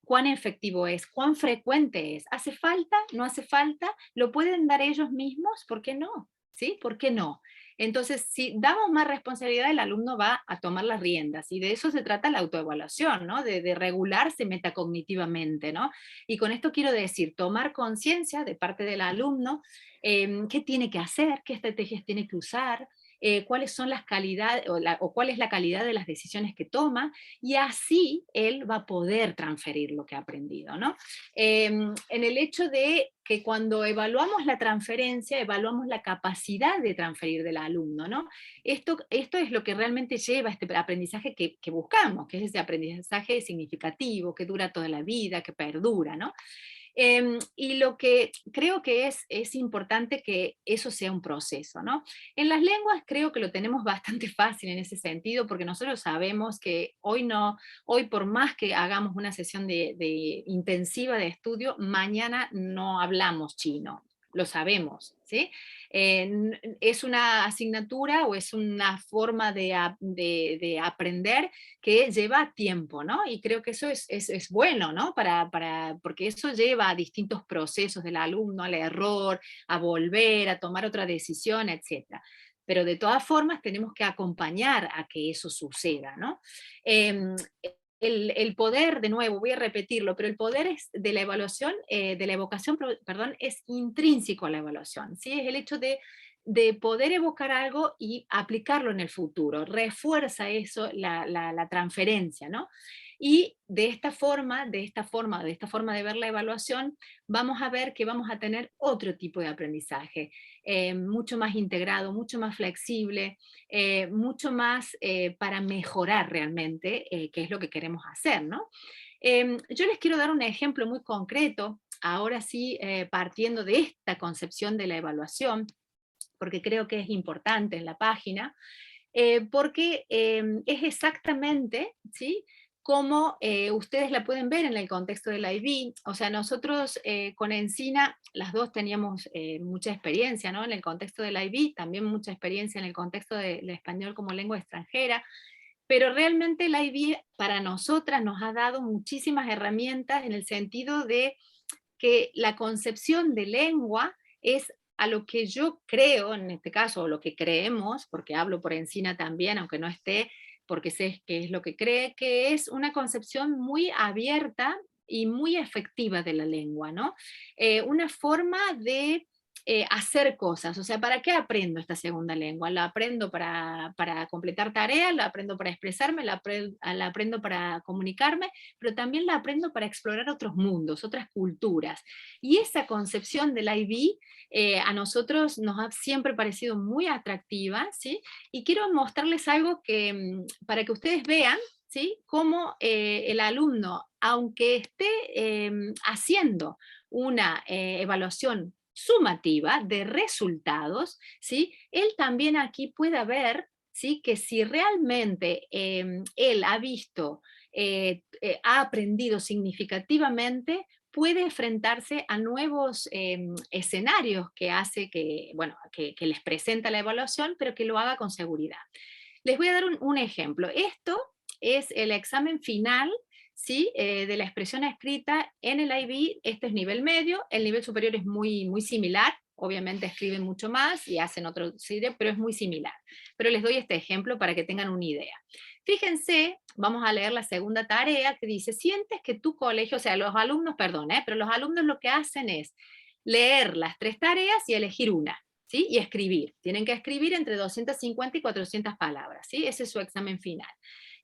cuán efectivo es, cuán frecuente es, ¿hace falta? ¿No hace falta? ¿Lo pueden dar ellos mismos? ¿Por qué no? ¿Sí? ¿Por qué no? Entonces, si damos más responsabilidad, el alumno va a tomar las riendas, y de eso se trata la autoevaluación, ¿no? De regularse metacognitivamente, ¿no? Y con esto quiero decir, tomar conciencia de parte del alumno, qué tiene que hacer, qué estrategias tiene que usar, cuáles son las calidades, o cuál es la calidad de las decisiones que toma, y así él va a poder transferir lo que ha aprendido, ¿no? En el hecho de que cuando evaluamos la transferencia, evaluamos la capacidad de transferir del alumno, ¿no? Esto es lo que realmente lleva a este aprendizaje que buscamos, que es ese aprendizaje significativo, que dura toda la vida, que perdura, ¿no? Y lo que creo que es importante que eso sea un proceso, ¿no? En las lenguas creo que lo tenemos bastante fácil en ese sentido, porque nosotros sabemos que hoy por más que hagamos una sesión de intensiva de estudio, mañana no hablamos chino, lo sabemos, ¿sí? Es una asignatura o es una forma de aprender que lleva tiempo, ¿no? Y creo que eso es bueno, ¿no? Porque eso lleva a distintos procesos del alumno, al error, a volver, a tomar otra decisión, etc. Pero de todas formas tenemos que acompañar a que eso suceda, ¿no? El poder, de nuevo, voy a repetirlo, pero el poder de la evaluación, de la evocación, perdón, es intrínseco a la evaluación, ¿sí? Es el hecho de poder evocar algo y aplicarlo en el futuro, refuerza eso, la transferencia, ¿no? Y de esta forma de ver la evaluación, vamos a ver que vamos a tener otro tipo de aprendizaje, mucho más integrado, mucho más flexible, mucho más para mejorar realmente, qué es lo que queremos hacer, ¿no? Yo les quiero dar un ejemplo muy concreto, ahora sí, partiendo de esta concepción de la evaluación, porque creo que es importante en la página, porque es exactamente, ¿sí?, como ustedes la pueden ver en el contexto del IB. O sea, nosotros con Ensina, las dos teníamos mucha experiencia, ¿no?, en el contexto del IB, también mucha experiencia en el contexto del español como lengua extranjera, pero realmente el IB para nosotras nos ha dado muchísimas herramientas en el sentido de que la concepción de lengua es a lo que yo creo, en este caso, o lo que creemos, porque hablo por Ensina también, aunque no esté, porque sé que es lo que cree, que es una concepción muy abierta y muy efectiva de la lengua, ¿no? Una forma de hacer cosas. O sea, ¿para qué aprendo esta segunda lengua? La aprendo para completar tareas, la aprendo para expresarme, la aprendo para comunicarme, pero también la aprendo para explorar otros mundos, otras culturas. Y esa concepción del IB a nosotros nos ha siempre parecido muy atractiva, ¿sí? Y quiero mostrarles algo que, para que ustedes vean, ¿sí?, cómo el alumno, aunque esté haciendo una evaluación sumativa de resultados, ¿sí?, él también aquí puede ver, ¿sí?, que si realmente él ha visto, ha aprendido significativamente, puede enfrentarse a nuevos escenarios que hace que les presenta la evaluación, pero que lo haga con seguridad. Les voy a dar un ejemplo. Esto es el examen final, ¿sí?, de la expresión escrita en el IB. Este es nivel medio, el nivel superior es muy, muy similar, obviamente escriben mucho más y hacen otro, pero es muy similar. Pero les doy este ejemplo para que tengan una idea. Fíjense, vamos a leer la segunda tarea que dice, sientes que tu colegio, o sea, los alumnos, perdón, pero los alumnos lo que hacen es leer las 3 tareas y elegir una, ¿sí?, y escribir. Tienen que escribir entre 250 y 400 palabras, ¿sí? Ese es su examen final.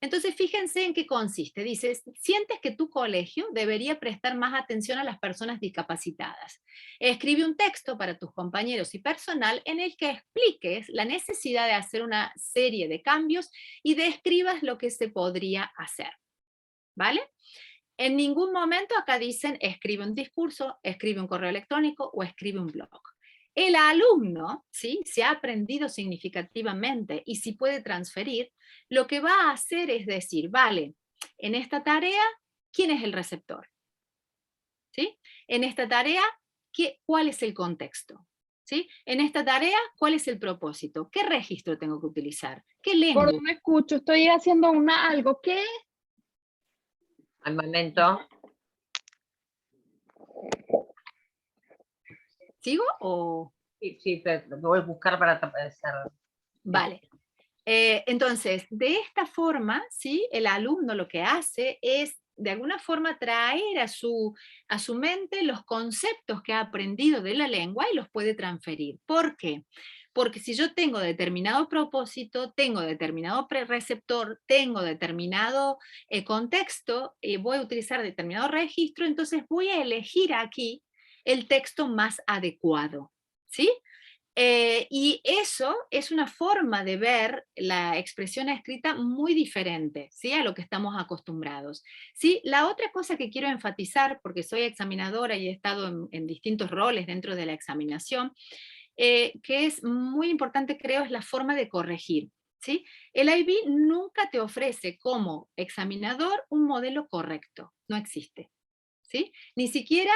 Entonces, fíjense en qué consiste. Dice, sientes que tu colegio debería prestar más atención a las personas discapacitadas. Escribe un texto para tus compañeros y personal en el que expliques la necesidad de hacer una serie de cambios y describas lo que se podría hacer. ¿Vale? En ningún momento acá dicen escribe un discurso, escribe un correo electrónico o escribe un blog. El alumno, ¿sí?, si ha aprendido significativamente y si puede transferir, lo que va a hacer es decir, vale, en esta tarea, ¿quién es el receptor? ¿Sí? En esta tarea, ¿cuál es el contexto? ¿Sí? En esta tarea, ¿cuál es el propósito? ¿Qué registro tengo que utilizar? ¿Qué lengua? Por no escucho, estoy haciendo algo. ¿Qué? Al momento. ¿Sigo o...? Sí, pero lo voy a buscar para hacer. Vale. Entonces, de esta forma, ¿sí?, el alumno lo que hace es, de alguna forma, traer a su mente los conceptos que ha aprendido de la lengua y los puede transferir. ¿Por qué? porque si yo tengo determinado propósito, tengo determinado receptor, tengo determinado contexto, voy a utilizar determinado registro, entonces voy a elegir aquí el texto más adecuado, ¿sí? Y eso es una forma de ver la expresión escrita muy diferente, ¿sí? A lo que estamos acostumbrados, ¿sí? La otra cosa que quiero enfatizar, porque soy examinadora y he estado en distintos roles dentro de la examinación, que es muy importante, creo, es la forma de corregir, ¿sí? El IB nunca te ofrece como examinador un modelo correcto, no existe, ¿sí? Ni siquiera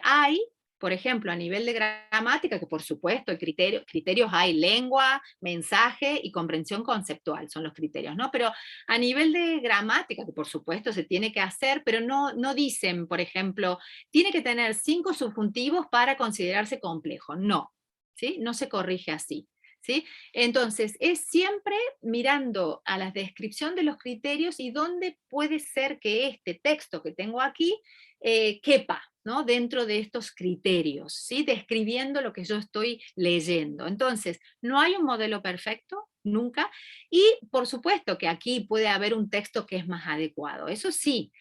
hay, por ejemplo, a nivel de gramática, que por supuesto criterios hay, lengua, mensaje y comprensión conceptual son los criterios, ¿no? Pero a nivel de gramática, que por supuesto se tiene que hacer, pero no dicen, por ejemplo, tiene que tener 5 subjuntivos para considerarse complejo, no, ¿sí? No se corrige así. ¿Sí? Entonces, es siempre mirando a la descripción de los criterios y dónde puede ser que este texto que tengo aquí quepa, ¿no? Dentro de estos criterios, ¿sí? Describiendo lo que yo estoy leyendo. Entonces, no hay un modelo perfecto, nunca, y por supuesto que aquí puede haber un texto que es más adecuado, eso sí,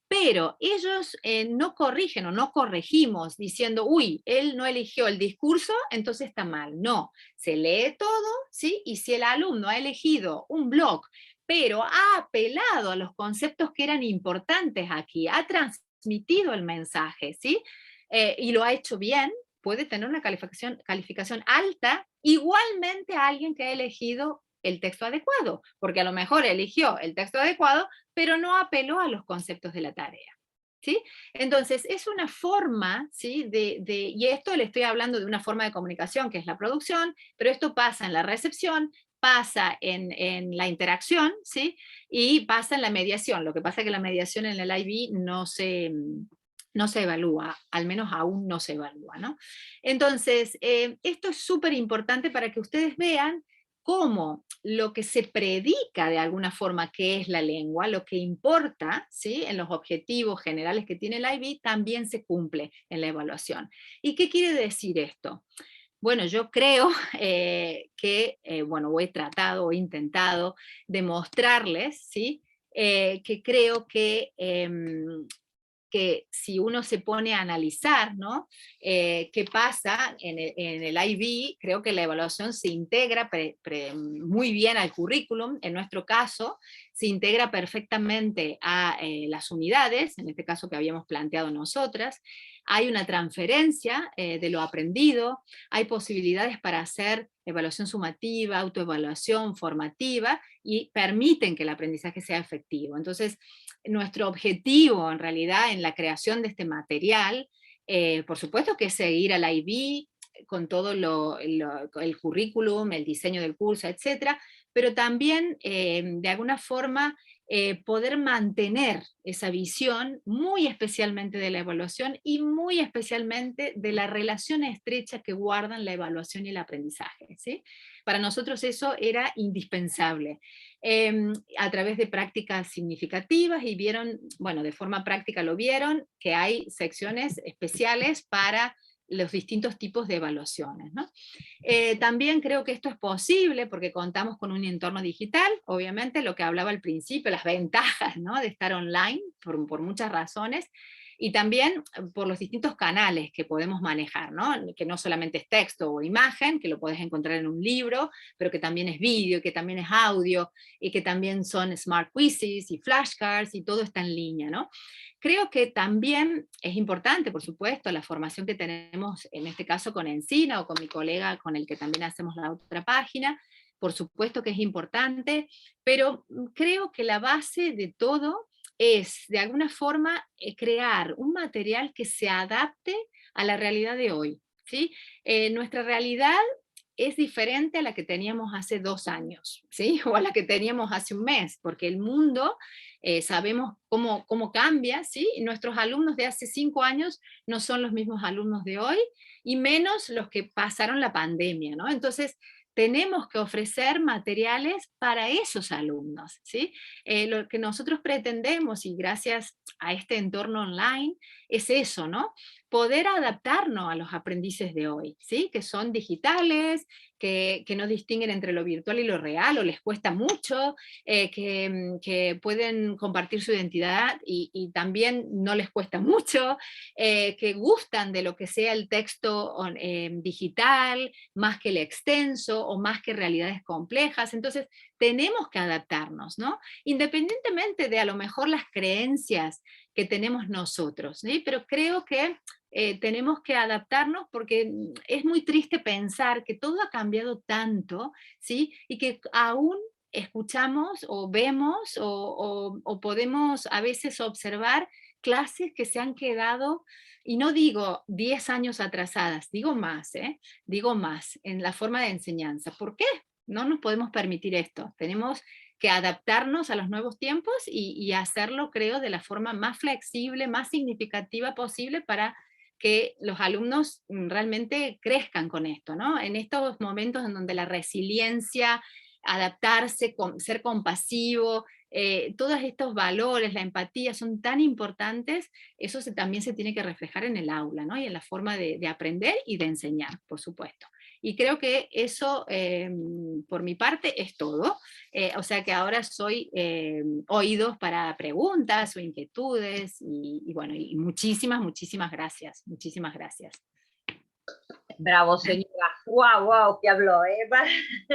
pero ellos no corrigen o no corregimos diciendo, uy, él no eligió el discurso, entonces está mal. No, se lee todo, ¿sí? Y si el alumno ha elegido un blog, pero ha apelado a los conceptos que eran importantes aquí, ha transmitido el mensaje, ¿sí? Y lo ha hecho bien, puede tener una calificación alta, igualmente a alguien que ha elegido el texto adecuado, porque a lo mejor eligió el texto adecuado, pero no apeló a los conceptos de la tarea. ¿Sí? Entonces, es una forma, ¿sí? Y esto le estoy hablando de una forma de comunicación, que es la producción, pero esto pasa en la recepción, pasa en la interacción, ¿sí? Y pasa en la mediación. Lo que pasa es que la mediación en el IB no se evalúa, al menos aún no se evalúa, ¿no? Entonces, esto es súper importante para que ustedes vean cómo lo que se predica de alguna forma que es la lengua, lo que importa, ¿sí? En los objetivos generales que tiene el IB, también se cumple en la evaluación. ¿Y qué quiere decir esto? Bueno, yo creo bueno, he tratado o intentado demostrarles, ¿sí? Que creo que si uno se pone a analizar, ¿no? ¿Qué pasa en el IB? Creo que la evaluación se integra muy bien al currículum, en nuestro caso, se integra perfectamente a las unidades, en este caso que habíamos planteado nosotras, hay una transferencia de lo aprendido, hay posibilidades para hacer evaluación sumativa, autoevaluación formativa, y permiten que el aprendizaje sea efectivo. Entonces, nuestro objetivo en realidad en la creación de este material, por supuesto que es seguir al IB con todo el currículum, el diseño del curso, etcétera, pero también de alguna forma poder mantener esa visión, muy especialmente de la evaluación y muy especialmente de la relación estrecha que guardan la evaluación y el aprendizaje, ¿sí? Para nosotros eso era indispensable. A través de prácticas significativas, y vieron, bueno, de forma práctica lo vieron, que hay secciones especiales para los distintos tipos de evaluaciones, ¿no? También creo que esto es posible porque contamos con un entorno digital, obviamente lo que hablaba al principio, las ventajas, ¿no? De estar online por muchas razones, y también por los distintos canales que podemos manejar, ¿no? Que no solamente es texto o imagen, que lo puedes encontrar en un libro, pero que también es vídeo, que también es audio, y que también son smart quizzes y flashcards, y todo está en línea, ¿no? Creo que también es importante, por supuesto, la formación que tenemos, en este caso con Encina, o con mi colega con el que también hacemos la otra página, por supuesto que es importante, pero creo que la base de todo es, de alguna forma, crear un material que se adapte a la realidad de hoy, ¿sí? Nuestra realidad es diferente a la que teníamos hace 2 años, ¿sí? O a la que teníamos hace un mes, porque el mundo, sabemos cómo cambia, ¿sí? Y nuestros alumnos de hace 5 años no son los mismos alumnos de hoy, y menos los que pasaron la pandemia, ¿no? Entonces, tenemos que ofrecer materiales para esos alumnos, ¿sí? Lo que nosotros pretendemos, y gracias a este entorno online, es eso, ¿no? Poder adaptarnos a los aprendices de hoy, ¿sí? Que son digitales, que no distinguen entre lo virtual y lo real, o les cuesta mucho, que pueden compartir su identidad y también no les cuesta mucho, que gustan de lo que sea el texto digital, más que el extenso o más que realidades complejas. Entonces, tenemos que adaptarnos, ¿no? Independientemente de a lo mejor las creencias que tenemos nosotros, ¿sí? Pero creo que tenemos que adaptarnos porque es muy triste pensar que todo ha cambiado tanto, ¿sí? Y que aún escuchamos o vemos o podemos a veces observar clases que se han quedado, y no digo 10 años atrasadas, digo más, digo más en la forma de enseñanza. ¿Por qué? No nos podemos permitir esto. Tenemos que adaptarnos a los nuevos tiempos y hacerlo, creo, de la forma más flexible, más significativa posible para que los alumnos realmente crezcan con esto, ¿no? En estos momentos en donde la resiliencia, adaptarse, ser compasivo, todos estos valores, la empatía son tan importantes, eso también se tiene que reflejar en el aula, ¿no? Y en la forma de aprender y de enseñar, por supuesto. Y creo que eso, por mi parte, es todo. O sea que ahora soy oídos para preguntas o inquietudes y bueno, y muchísimas, muchísimas gracias. Muchísimas gracias. Bravo, señora. Wow, wow, que habló, ¿eh?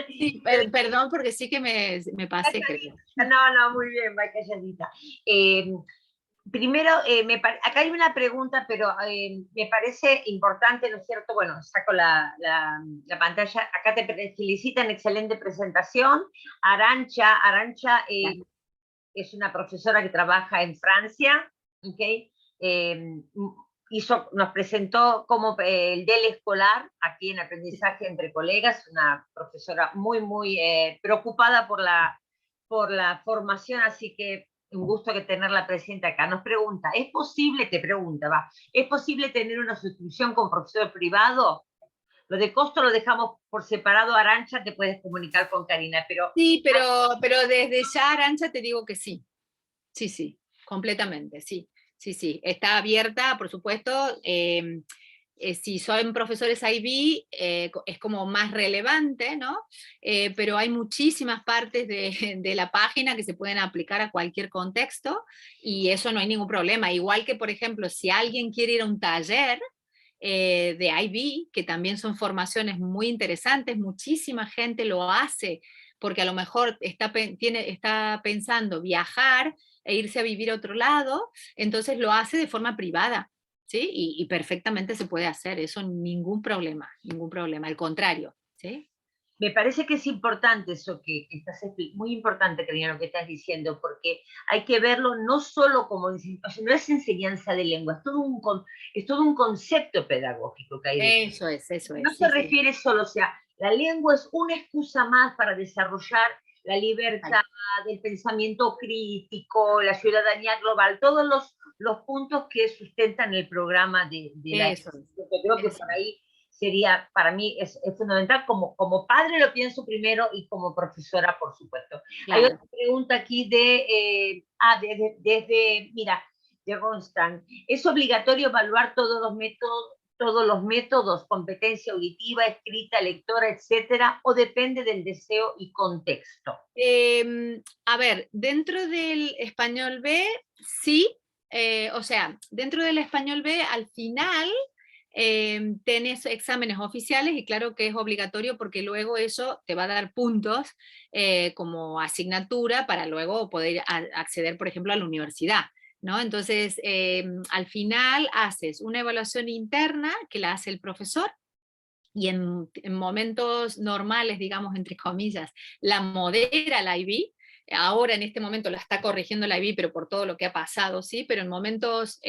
Sí, perdón porque sí que me pasé, creo. No, muy bien, va calladita. Primero, acá hay una pregunta, pero me parece importante, ¿no es cierto? Bueno, saco la pantalla. Acá te felicitan, excelente presentación. Arancha es una profesora que trabaja en Francia, ¿ok? Nos presentó como el DEL escolar aquí en Aprendizaje entre Colegas, una profesora muy, muy preocupada por la formación, así que un gusto que tenerla presente acá. Nos pregunta, ¿es posible tener una suscripción con profesor privado? Lo de costo lo dejamos por separado, Arancha, te puedes comunicar con Karina, pero... Sí, pero desde ya, Arancha, te digo que sí. Sí, completamente, sí. Sí, está abierta, por supuesto. Si son profesores IB, es como más relevante, ¿no? Pero hay muchísimas partes de la página que se pueden aplicar a cualquier contexto y eso no hay ningún problema. Igual que, por ejemplo, si alguien quiere ir a un taller de IB, que también son formaciones muy interesantes, muchísima gente lo hace porque a lo mejor está pensando viajar e irse a vivir a otro lado, entonces lo hace de forma privada, ¿sí? Y perfectamente se puede hacer, eso ningún problema, al contrario, ¿sí? Me parece que es importante eso que estás, muy importante, Karina, lo que estás diciendo, porque hay que verlo no solo como, o sea, no es enseñanza de lengua, es todo un concepto pedagógico que hay detrás. Eso es. No se refiere solo, o sea, la lengua es una excusa más para desarrollar la libertad, el pensamiento crítico, la ciudadanía global, todos los puntos que sustentan el programa de la... Yo creo que por ahí sería, para mí, es fundamental. Como padre lo pienso primero y como profesora, por supuesto. Claro. Hay otra pregunta aquí mira, de Constant. ¿Es obligatorio evaluar todos los métodos, competencia auditiva, escrita, lectora, etcétera, o depende del deseo y contexto? A ver, dentro del español B, sí, o sea, dentro del español B, al final tenés exámenes oficiales y claro que es obligatorio porque luego eso te va a dar puntos como asignatura para luego poder acceder, por ejemplo, a la universidad, ¿no? Entonces, al final haces una evaluación interna que la hace el profesor y en momentos normales, digamos, entre comillas, la modera la IB. Ahora en este momento la está corrigiendo la IB, pero por todo lo que ha pasado, ¿sí? Pero en momentos,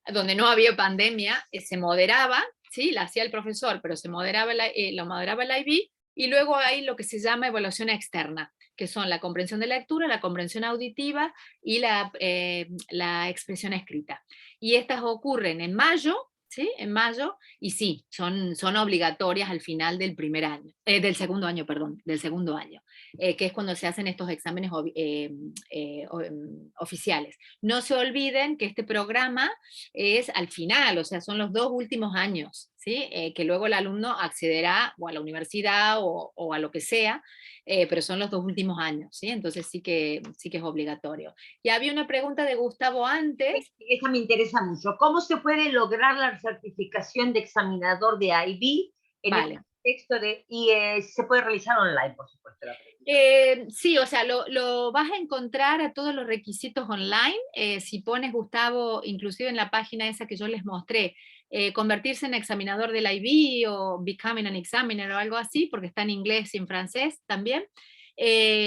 donde no había pandemia, se moderaba, ¿sí? La hacía el profesor, pero se moderaba lo moderaba la IB, y luego hay lo que se llama evaluación externa, que son la comprensión de lectura, la comprensión auditiva y la expresión escrita. Y estas ocurren en mayo, ¿sí? En mayo, y sí, son obligatorias al final del segundo año. que es cuando se hacen estos exámenes oficiales. No se olviden que este programa es al final, o sea, son los 2 últimos años, ¿sí? Que luego el alumno accederá o a la universidad o a lo que sea, pero son los 2 últimos años, ¿sí? Entonces sí que es obligatorio. Y había una pregunta de Gustavo antes. Esa me interesa mucho. ¿Cómo se puede lograr la certificación de examinador de IB en el contexto de, se puede realizar online, por supuesto? Sí, o sea, lo vas a encontrar a todos los requisitos online. Si pones, Gustavo, inclusive en la página esa que yo les mostré, convertirse en examinador del IB o becoming an examiner o algo así, porque está en inglés y en francés también,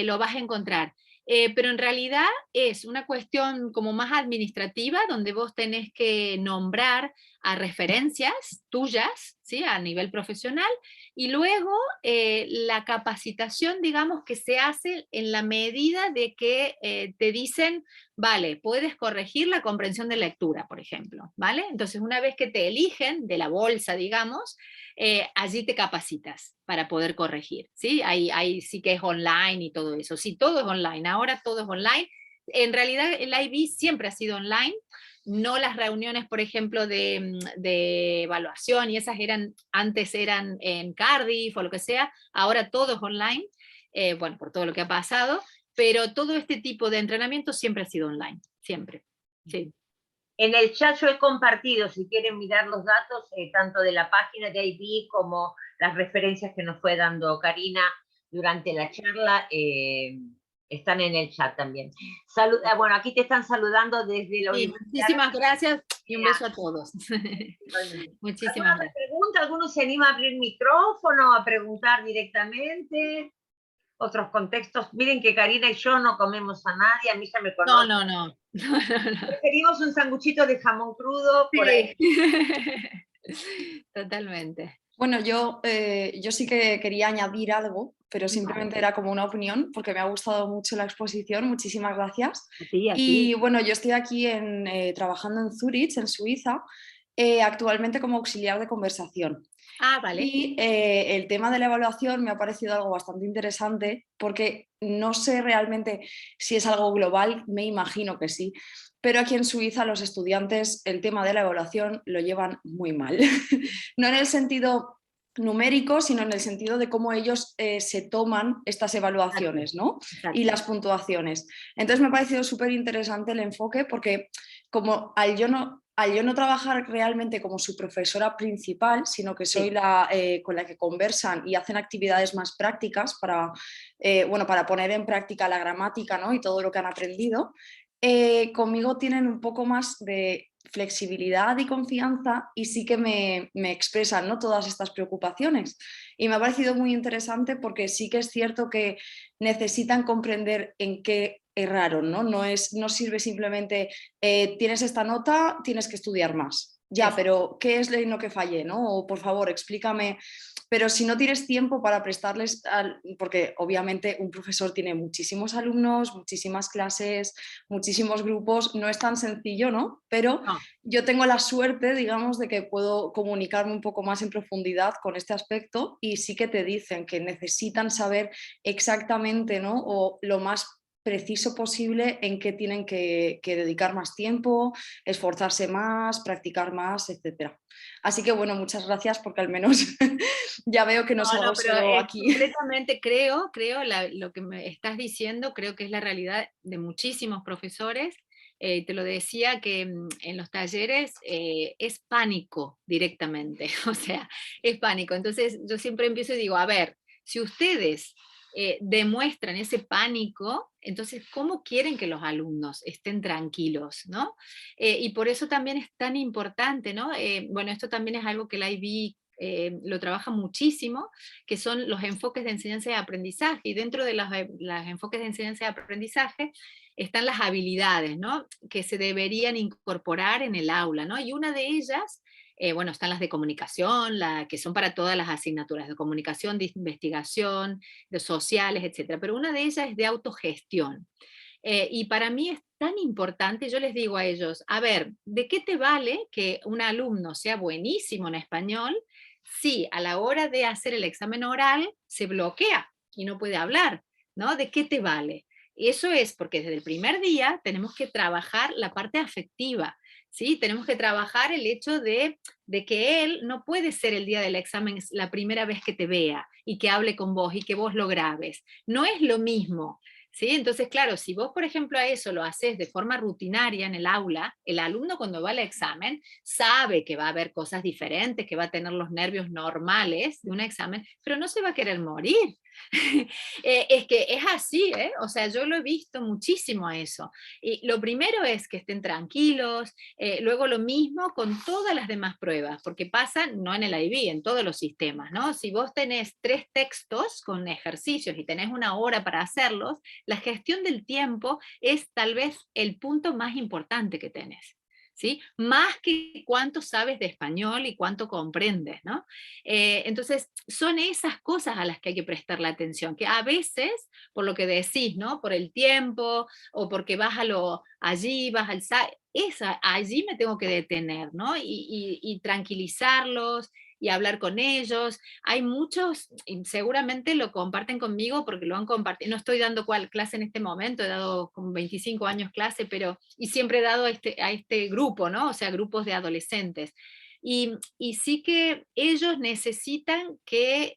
lo vas a encontrar. Pero en realidad es una cuestión como más administrativa, donde vos tenés que nombrar a referencias tuyas, ¿sí? A nivel profesional, y luego la capacitación, digamos, que se hace en la medida de que te dicen, vale, puedes corregir la comprensión de lectura, por ejemplo, ¿vale? Entonces, una vez que te eligen de la bolsa, digamos, allí te capacitas para poder corregir, ¿sí? Ahí sí que es online y todo eso. Sí, todo es online, ahora todo es online. En realidad el IB siempre ha sido online, no las reuniones, por ejemplo, de evaluación, y esas antes eran en Cardiff o lo que sea, ahora todo es online, bueno, por todo lo que ha pasado, pero todo este tipo de entrenamiento siempre ha sido online, siempre, sí. En el chat yo he compartido, si quieren mirar los datos, tanto de la página de IB como las referencias que nos fue dando Karina durante la charla, están en el chat también. Bueno, aquí te están saludando desde la universidad. Muchísimas gracias y un beso a todos. Muchísimas gracias. Pregunta, ¿alguno se anima a abrir micrófono, a preguntar directamente? Otros contextos. Miren que Karina y yo no comemos a nadie, a mí ya me conocen. No. Preferimos un sanguchito de jamón crudo por ahí. Totalmente. Bueno, yo sí que quería añadir algo, pero simplemente era como una opinión, porque me ha gustado mucho la exposición. Muchísimas gracias. Sí, y bueno, yo estoy aquí trabajando en Zurich, en Suiza, actualmente como auxiliar de conversación. Vale. Y el tema de la evaluación me ha parecido algo bastante interesante, porque no sé realmente si es algo global, me imagino que sí, pero aquí en Suiza los estudiantes el tema de la evaluación lo llevan muy mal. No en el sentido numérico, sino en el sentido de cómo ellos se toman estas evaluaciones, ¿no? Exacto. Y las puntuaciones. Entonces me ha parecido súper interesante el enfoque, porque como al yo no trabajar realmente como su profesora principal, sino que soy con la que conversan y hacen actividades más prácticas para poner en práctica la gramática, ¿no? Y todo lo que han aprendido, conmigo tienen un poco más de flexibilidad y confianza, y sí que me expresan, ¿no? Todas estas preocupaciones. Y me ha parecido muy interesante, porque sí que es cierto que necesitan comprender en qué erraron, ¿no? No sirve simplemente tienes esta nota, tienes que estudiar más. Ya, pero ¿qué es lo que fallé, ¿no? O por favor, explícame. Pero si no tienes tiempo para prestarles, porque obviamente un profesor tiene muchísimos alumnos, muchísimas clases, muchísimos grupos, no es tan sencillo, ¿no? Pero yo tengo la suerte, digamos, de que puedo comunicarme un poco más en profundidad con este aspecto, y sí que te dicen que necesitan saber exactamente, ¿no? O lo más preciso posible en qué tienen que dedicar más tiempo, esforzarse más, practicar más, etc. Así que bueno, muchas gracias, porque al menos ya veo que no salgo solo aquí. Completamente creo lo que me estás diciendo, creo que es la realidad de muchísimos profesores. Te lo decía que en los talleres es pánico directamente, o sea, es pánico. Entonces yo siempre empiezo y digo, a ver, si ustedes demuestran ese pánico, entonces, ¿cómo quieren que los alumnos estén tranquilos, ¿no? Y por eso también es tan importante, ¿no? Bueno, esto también es algo que la IB lo trabaja muchísimo, que son los enfoques de enseñanza y aprendizaje, y dentro de los enfoques de enseñanza y aprendizaje están las habilidades, ¿no? Que se deberían incorporar en el aula, ¿no? Y una de ellas, bueno, están las de comunicación, que son para todas las asignaturas, de comunicación, de investigación, de sociales, etc. Pero una de ellas es de autogestión. Y para mí es tan importante, yo les digo a ellos, a ver, ¿de qué te vale que un alumno sea buenísimo en español si a la hora de hacer el examen oral se bloquea y no puede hablar? ¿no? ¿De qué te vale? Y eso es porque desde el primer día tenemos que trabajar la parte afectiva, ¿sí? Tenemos que trabajar el hecho de que él no puede ser el día del examen la primera vez que te vea y que hable con vos y que vos lo grabes. No es lo mismo. ¿Sí? Entonces, claro, si vos, por ejemplo, a eso lo haces de forma rutinaria en el aula, el alumno cuando va al examen sabe que va a haber cosas diferentes, que va a tener los nervios normales de un examen, pero no se va a querer morir. Es que es así, ¿eh? O sea, yo lo he visto muchísimo a eso. Y lo primero es que estén tranquilos, luego lo mismo con todas las demás pruebas, porque pasa no en el IB, en todos los sistemas, ¿no? Si vos tenés 3 textos con ejercicios y tenés 1 hora para hacerlos, la gestión del tiempo es tal vez el punto más importante que tenés. ¿Sí? Más que cuánto sabes de español y cuánto comprendes, ¿no? Entonces, son esas cosas a las que hay que prestarle atención, que a veces, por lo que decís, ¿no? Por el tiempo, o porque vas allí, vas al allí me tengo que detener, ¿no? Y tranquilizarlos, y hablar con ellos. Hay muchos, y seguramente lo comparten conmigo porque lo han compartido. No estoy dando clase en este momento, he dado como 25 años clase, y siempre he dado a este grupo, ¿no? O sea, grupos de adolescentes. Y sí que ellos necesitan que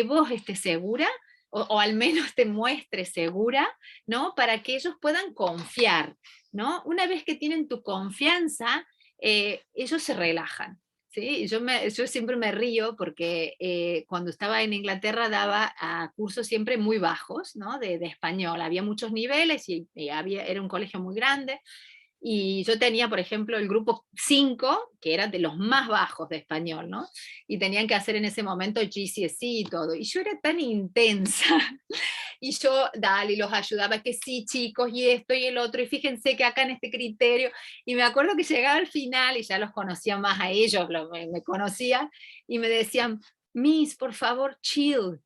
vos estés segura, o al menos te muestres segura, ¿no? Para que ellos puedan confiar, ¿no? Una vez que tienen tu confianza, ellos se relajan. Sí, yo siempre me río porque cuando estaba en Inglaterra daba a cursos siempre muy bajos, ¿no? de español. Había muchos niveles y era un colegio muy grande. Y yo tenía, por ejemplo, el grupo 5, que era de los más bajos de español, ¿no? Y tenían que hacer en ese momento GCSE y todo. Y yo era tan intensa. Y yo, dale, los ayudaba, que sí, chicos, y esto y el otro, y fíjense que acá en este criterio, y me acuerdo que llegaba al final, y ya los conocía más a ellos, me conocían, y me decían, Miss, por favor, chill,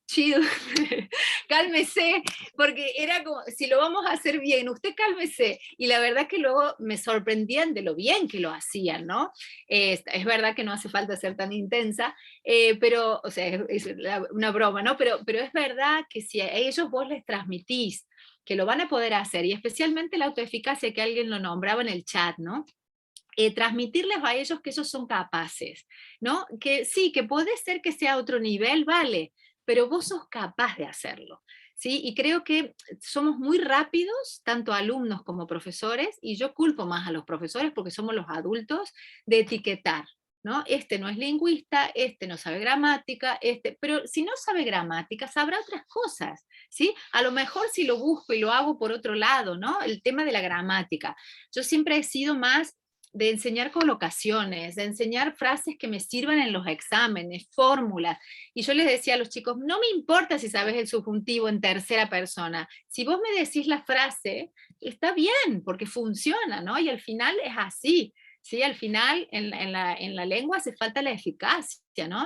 cálmese, porque era como, si lo vamos a hacer bien, usted cálmese, y la verdad que luego me sorprendían de lo bien que lo hacían, ¿no? Es verdad que no hace falta ser tan intensa, pero, o sea, es una broma, ¿no? Pero es verdad que si a ellos vos les transmitís que lo van a poder hacer, y especialmente la autoeficacia que alguien lo nombraba en el chat, ¿no? Transmitirles a ellos que ellos son capaces, ¿no? Que sí, que puede ser que sea otro nivel, vale, pero vos sos capaz de hacerlo. ¿Sí? Y creo que somos muy rápidos, tanto alumnos como profesores, y yo culpo más a los profesores porque somos los adultos, de etiquetar, ¿no? Este no es lingüista, este no sabe gramática, pero si no sabe gramática, sabrá otras cosas, ¿sí? A lo mejor si lo busco y lo hago por otro lado, ¿no? El tema de la gramática. Yo siempre he sido más de enseñar colocaciones, de enseñar frases que me sirvan en los exámenes, fórmulas. Y yo les decía a los chicos, no me importa si sabes el subjuntivo en tercera persona. Si vos me decís la frase, está bien, porque funciona, ¿no? Y al final es así. Sí, al final en la lengua hace falta la eficacia, ¿no?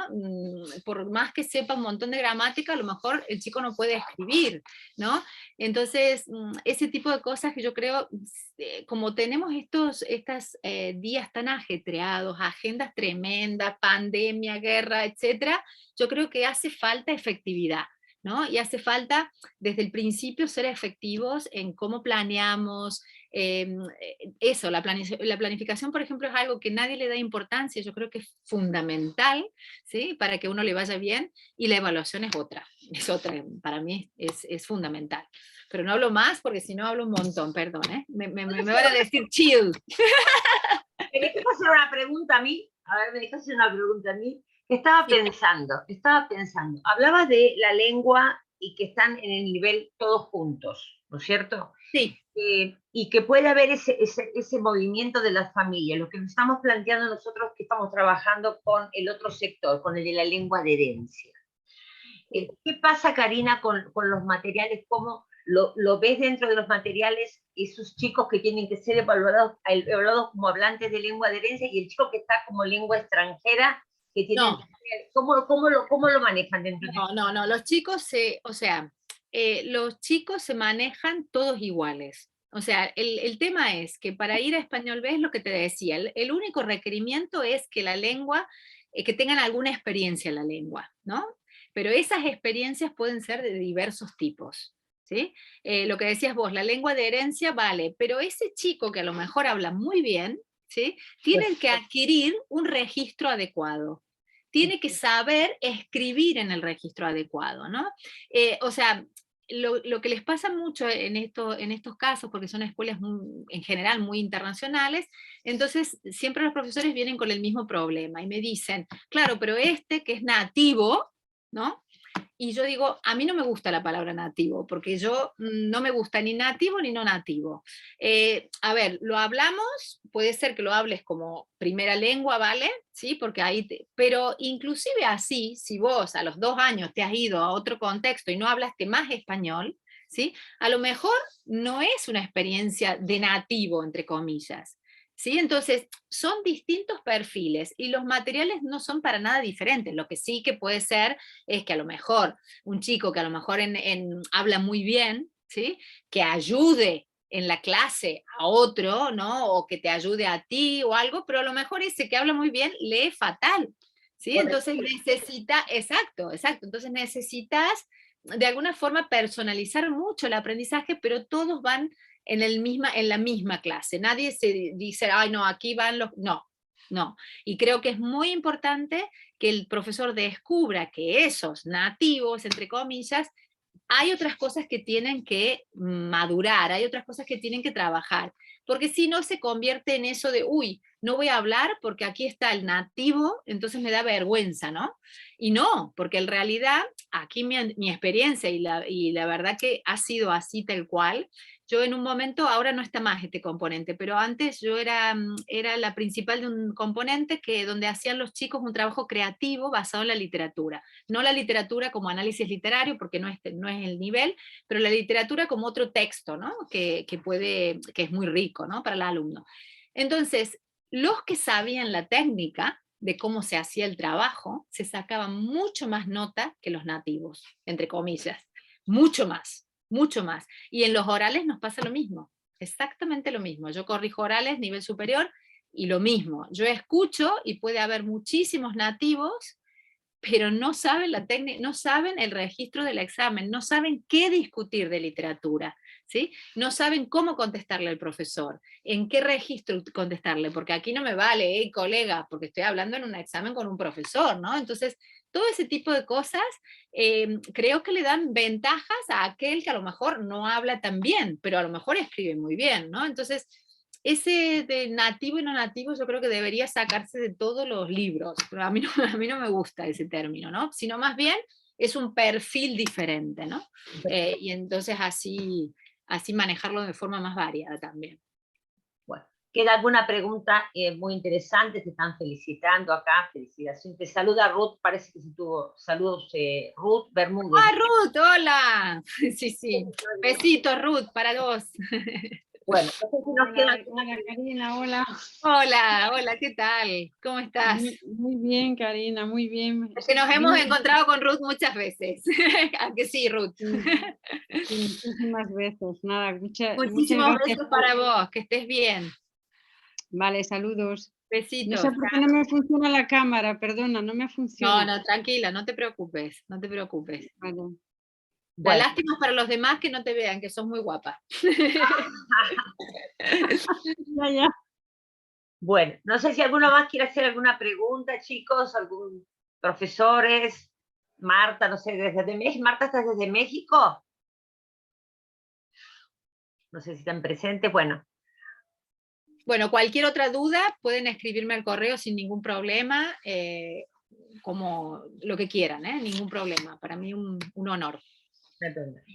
Por más que sepa un montón de gramática, a lo mejor el chico no puede escribir, ¿no? Entonces, ese tipo de cosas que yo creo, como tenemos estos días tan ajetreados, agendas tremendas, pandemia, guerra, etcétera, yo creo que hace falta efectividad, ¿no? Y hace falta desde el principio ser efectivos en cómo planeamos. Eso, la planificación, por ejemplo, es algo que nadie le da importancia, yo creo que es fundamental, ¿sí? Para que uno le vaya bien, y la evaluación es otra, para mí es fundamental. Pero no hablo más porque si no hablo un montón, perdón, ¿eh? Me van a decir chill. Me dejas hacer una pregunta a mí, que estaba pensando, hablabas de la lengua y que están en el nivel todos juntos, ¿no es cierto? Sí. Y que puede haber ese movimiento de las familias, lo que nos estamos planteando nosotros que estamos trabajando con el otro sector, con el de la lengua de herencia. ¿Qué pasa, Karina, con los materiales? ¿Cómo lo ves dentro de los materiales, esos chicos que tienen que ser evaluados como hablantes de lengua de herencia y el chico que está como lengua extranjera? Que tienen, no. ¿Cómo lo manejan dentro de No, los chicos los chicos se manejan todos iguales. O sea, el tema es que para ir a Español B es lo que te decía, el único requerimiento es que la lengua, que tengan alguna experiencia en la lengua, ¿no? pero esas experiencias pueden ser de diversos tipos. ¿Sí? Lo que decías vos, la lengua de herencia, vale, pero ese chico que a lo mejor habla muy bien, ¿sí? Tiene que adquirir un registro adecuado. Tiene que saber escribir en el registro adecuado, ¿no? O sea, lo que les pasa mucho en estos casos, porque son escuelas en general muy internacionales, entonces siempre los profesores vienen con el mismo problema y me dicen, claro, pero este que es nativo, ¿no? Y yo digo, a mí no me gusta la palabra nativo, porque yo no me gusta ni nativo ni no nativo. A ver, lo hablamos, puede ser que lo hables como primera lengua, ¿vale? Sí, porque pero inclusive así, si vos a los 2 años te has ido a otro contexto y no hablaste más español, ¿sí? A lo mejor no es una experiencia de nativo, entre comillas. ¿Sí? Entonces, son distintos perfiles y los materiales no son para nada diferentes. Lo que sí que puede ser es que a lo mejor un chico que a lo mejor habla muy bien, ¿sí? Que ayude en la clase a otro, ¿no? O que te ayude a ti o algo, pero a lo mejor ese que habla muy bien lee fatal, ¿sí? Entonces exacto, entonces necesitas de alguna forma personalizar mucho el aprendizaje, pero todos van en la misma clase. Nadie se dice, ay no, aquí van los... No. Y creo que es muy importante que el profesor descubra que esos nativos, entre comillas, hay otras cosas que tienen que madurar, hay otras cosas que tienen que trabajar, porque si no se convierte en eso de, uy, no voy a hablar porque aquí está el nativo, entonces me da vergüenza, ¿no? Y no, porque en realidad aquí mi experiencia y la verdad que ha sido así tal cual. Yo en un momento, ahora no está más este componente, pero antes yo era la principal de un componente donde hacían los chicos un trabajo creativo basado en la literatura. No la literatura como análisis literario, porque no es el nivel, pero la literatura como otro texto, ¿no? que es muy rico, ¿no? Para el alumno. Entonces, los que sabían la técnica de cómo se hacía el trabajo, se sacaban mucho más nota que los nativos, entre comillas. Mucho más. Y en los orales nos pasa lo mismo, exactamente lo mismo. Yo corrijo orales nivel superior y lo mismo. Yo escucho y puede haber muchísimos nativos, pero no saben la técnica, no saben el registro del examen, no saben qué discutir de literatura, ¿sí? No saben cómo contestarle al profesor, en qué registro contestarle, porque aquí no me vale, colega, porque estoy hablando en un examen con un profesor, ¿no? Entonces, todo ese tipo de cosas creo que le dan ventajas a aquel que a lo mejor no habla tan bien, pero a lo mejor escribe muy bien, ¿no? Entonces, ese de nativo y no nativo yo creo que debería sacarse de todos los libros, pero a mí no me gusta ese término, ¿no? Sino más bien es un perfil diferente, ¿no? Y entonces así manejarlo de forma más variada también. Bueno, ¿queda alguna pregunta muy interesante? Te están felicitando acá, felicitaciones. Te saluda Ruth, parece que se tuvo saludos, Ruth Bermúdez. ¡Ah, Ruth! ¡Hola! Sí. Besitos, Ruth, para vos. Bueno, no sé si nos queda... Hola, Karina, hola. Hola, ¿qué tal? ¿Cómo estás? Muy bien, Karina, muy bien. Es que nos hemos encontrado con Ruth muchas veces. ¿A que sí, Ruth? Sí, muchísimas veces. Nada, muchísimos besos para vos, que estés bien. Vale, saludos. Besitos. No sé por qué no me funciona la cámara, perdona, no me funciona. No, tranquila, no te preocupes. Vale. La lástima es para los demás que no te vean, que sos muy guapa. Ya. Bueno, no sé si alguno más quiere hacer alguna pregunta, chicos, algún profesores. Marta, no sé, desde México. Marta, ¿estás desde México? No sé si están presentes. Bueno, cualquier otra duda pueden escribirme al correo sin ningún problema, como lo que quieran, ningún problema. Para mí un honor.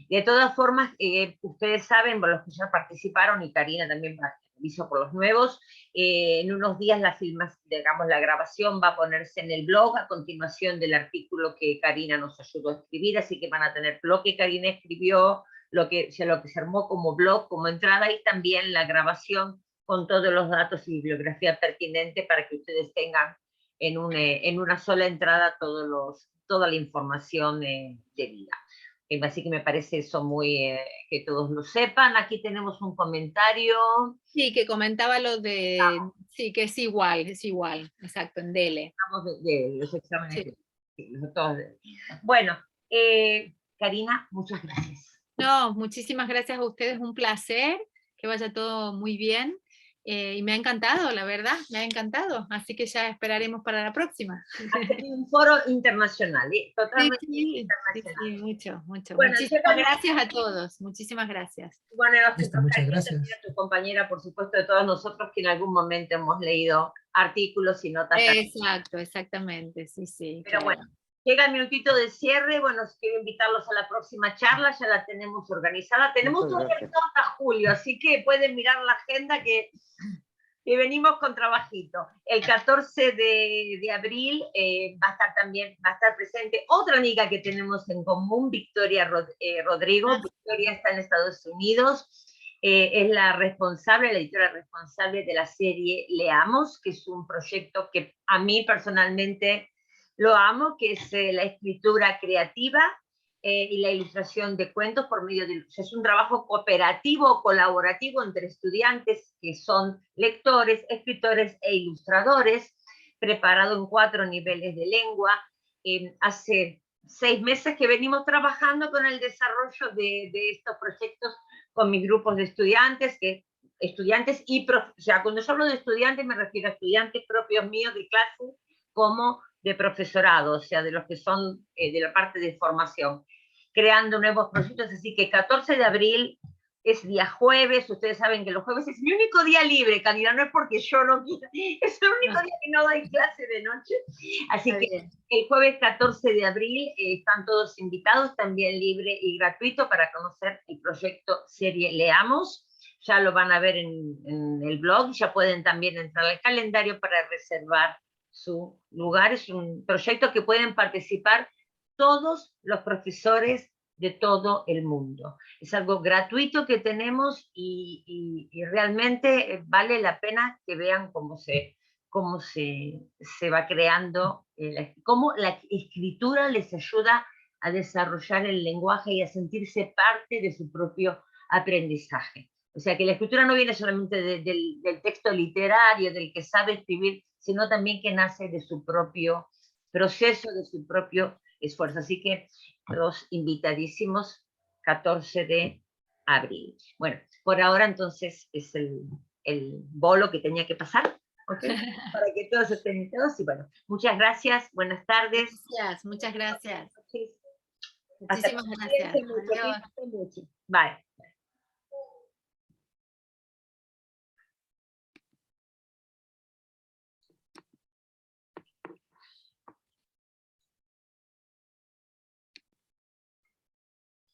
de todas formas, ustedes saben, por los que ya participaron, y Karina también hizo por los nuevos, en unos días la grabación va a ponerse en el blog a continuación del artículo que Karina nos ayudó a escribir, así que van a tener lo que Karina escribió, lo que se armó como blog, como entrada, y también la grabación con todos los datos y bibliografía pertinente para que ustedes tengan en una sola entrada toda la información debida. Así que me parece eso muy, que todos lo sepan. Aquí tenemos un comentario. Sí, que comentaba lo de, sí, que es igual, exacto, en DELE. Hablamos de los exámenes. Sí. Sí, todos. Bueno, Karina, muchas gracias. No, muchísimas gracias a ustedes, un placer, que vaya todo muy bien. Y me ha encantado, la verdad, me ha encantado. Así que ya esperaremos para la próxima. Ha tenido un foro internacional, totalmente Sí, internacional. mucho, mucho. Bueno, Muchísimas gracias a todos, muchísimas gracias. Bueno, Listo, muchas gracias. A tu compañera, por supuesto, de todos nosotros que en algún momento hemos leído artículos y notas. Exacto, exactamente, sí. Pero claro. bueno, llega el minutito de cierre. Bueno, quiero invitarlos a la próxima charla, ya la tenemos organizada. Tenemos un evento hasta julio, así que pueden mirar la agenda que venimos con trabajito. El 14 de abril va a estar presente otra amiga que tenemos en común, Victoria Rodrigo. Victoria está en Estados Unidos. Es la editora responsable de la serie Leamos, que es un proyecto que a mí personalmente lo amo, que es la escritura creativa y la ilustración de cuentos por medio de... Es un trabajo cooperativo, colaborativo entre estudiantes que son lectores, escritores e ilustradores, preparado en 4 niveles de lengua. Hace 6 meses que venimos trabajando con el desarrollo de estos proyectos con mis grupos de estudiantes, o sea, cuando yo hablo de estudiantes me refiero a estudiantes propios míos de clase como de profesorado, o sea, de los que son de la parte de formación, creando nuevos proyectos. Así que 14 de abril es día jueves. Ustedes saben que los jueves es mi único día libre, Camila, no es porque yo no quiera, es el único día que no doy clase de noche. Así que el jueves 14 de abril están todos invitados, también libre y gratuito, para conocer el proyecto serie Leamos. Ya lo van a ver en el blog, ya pueden también entrar al calendario para reservar su lugar. Es un proyecto que pueden participar todos los profesores de todo el mundo. Es algo gratuito que tenemos y realmente vale la pena que vean cómo se va creando, cómo la escritura les ayuda a desarrollar el lenguaje y a sentirse parte de su propio aprendizaje. O sea, que la escritura no viene solamente del texto literario, del que sabe escribir, sino también que nace de su propio proceso, de su propio esfuerzo. Así que los invitadísimos, 14 de abril. Bueno, por ahora entonces es el bolo que tenía que pasar, ¿okay? Para que todos estén invitados. Y bueno, muchas gracias, buenas tardes. Gracias, muchas gracias. Hasta Muchísimas gracias. mucho. Bye.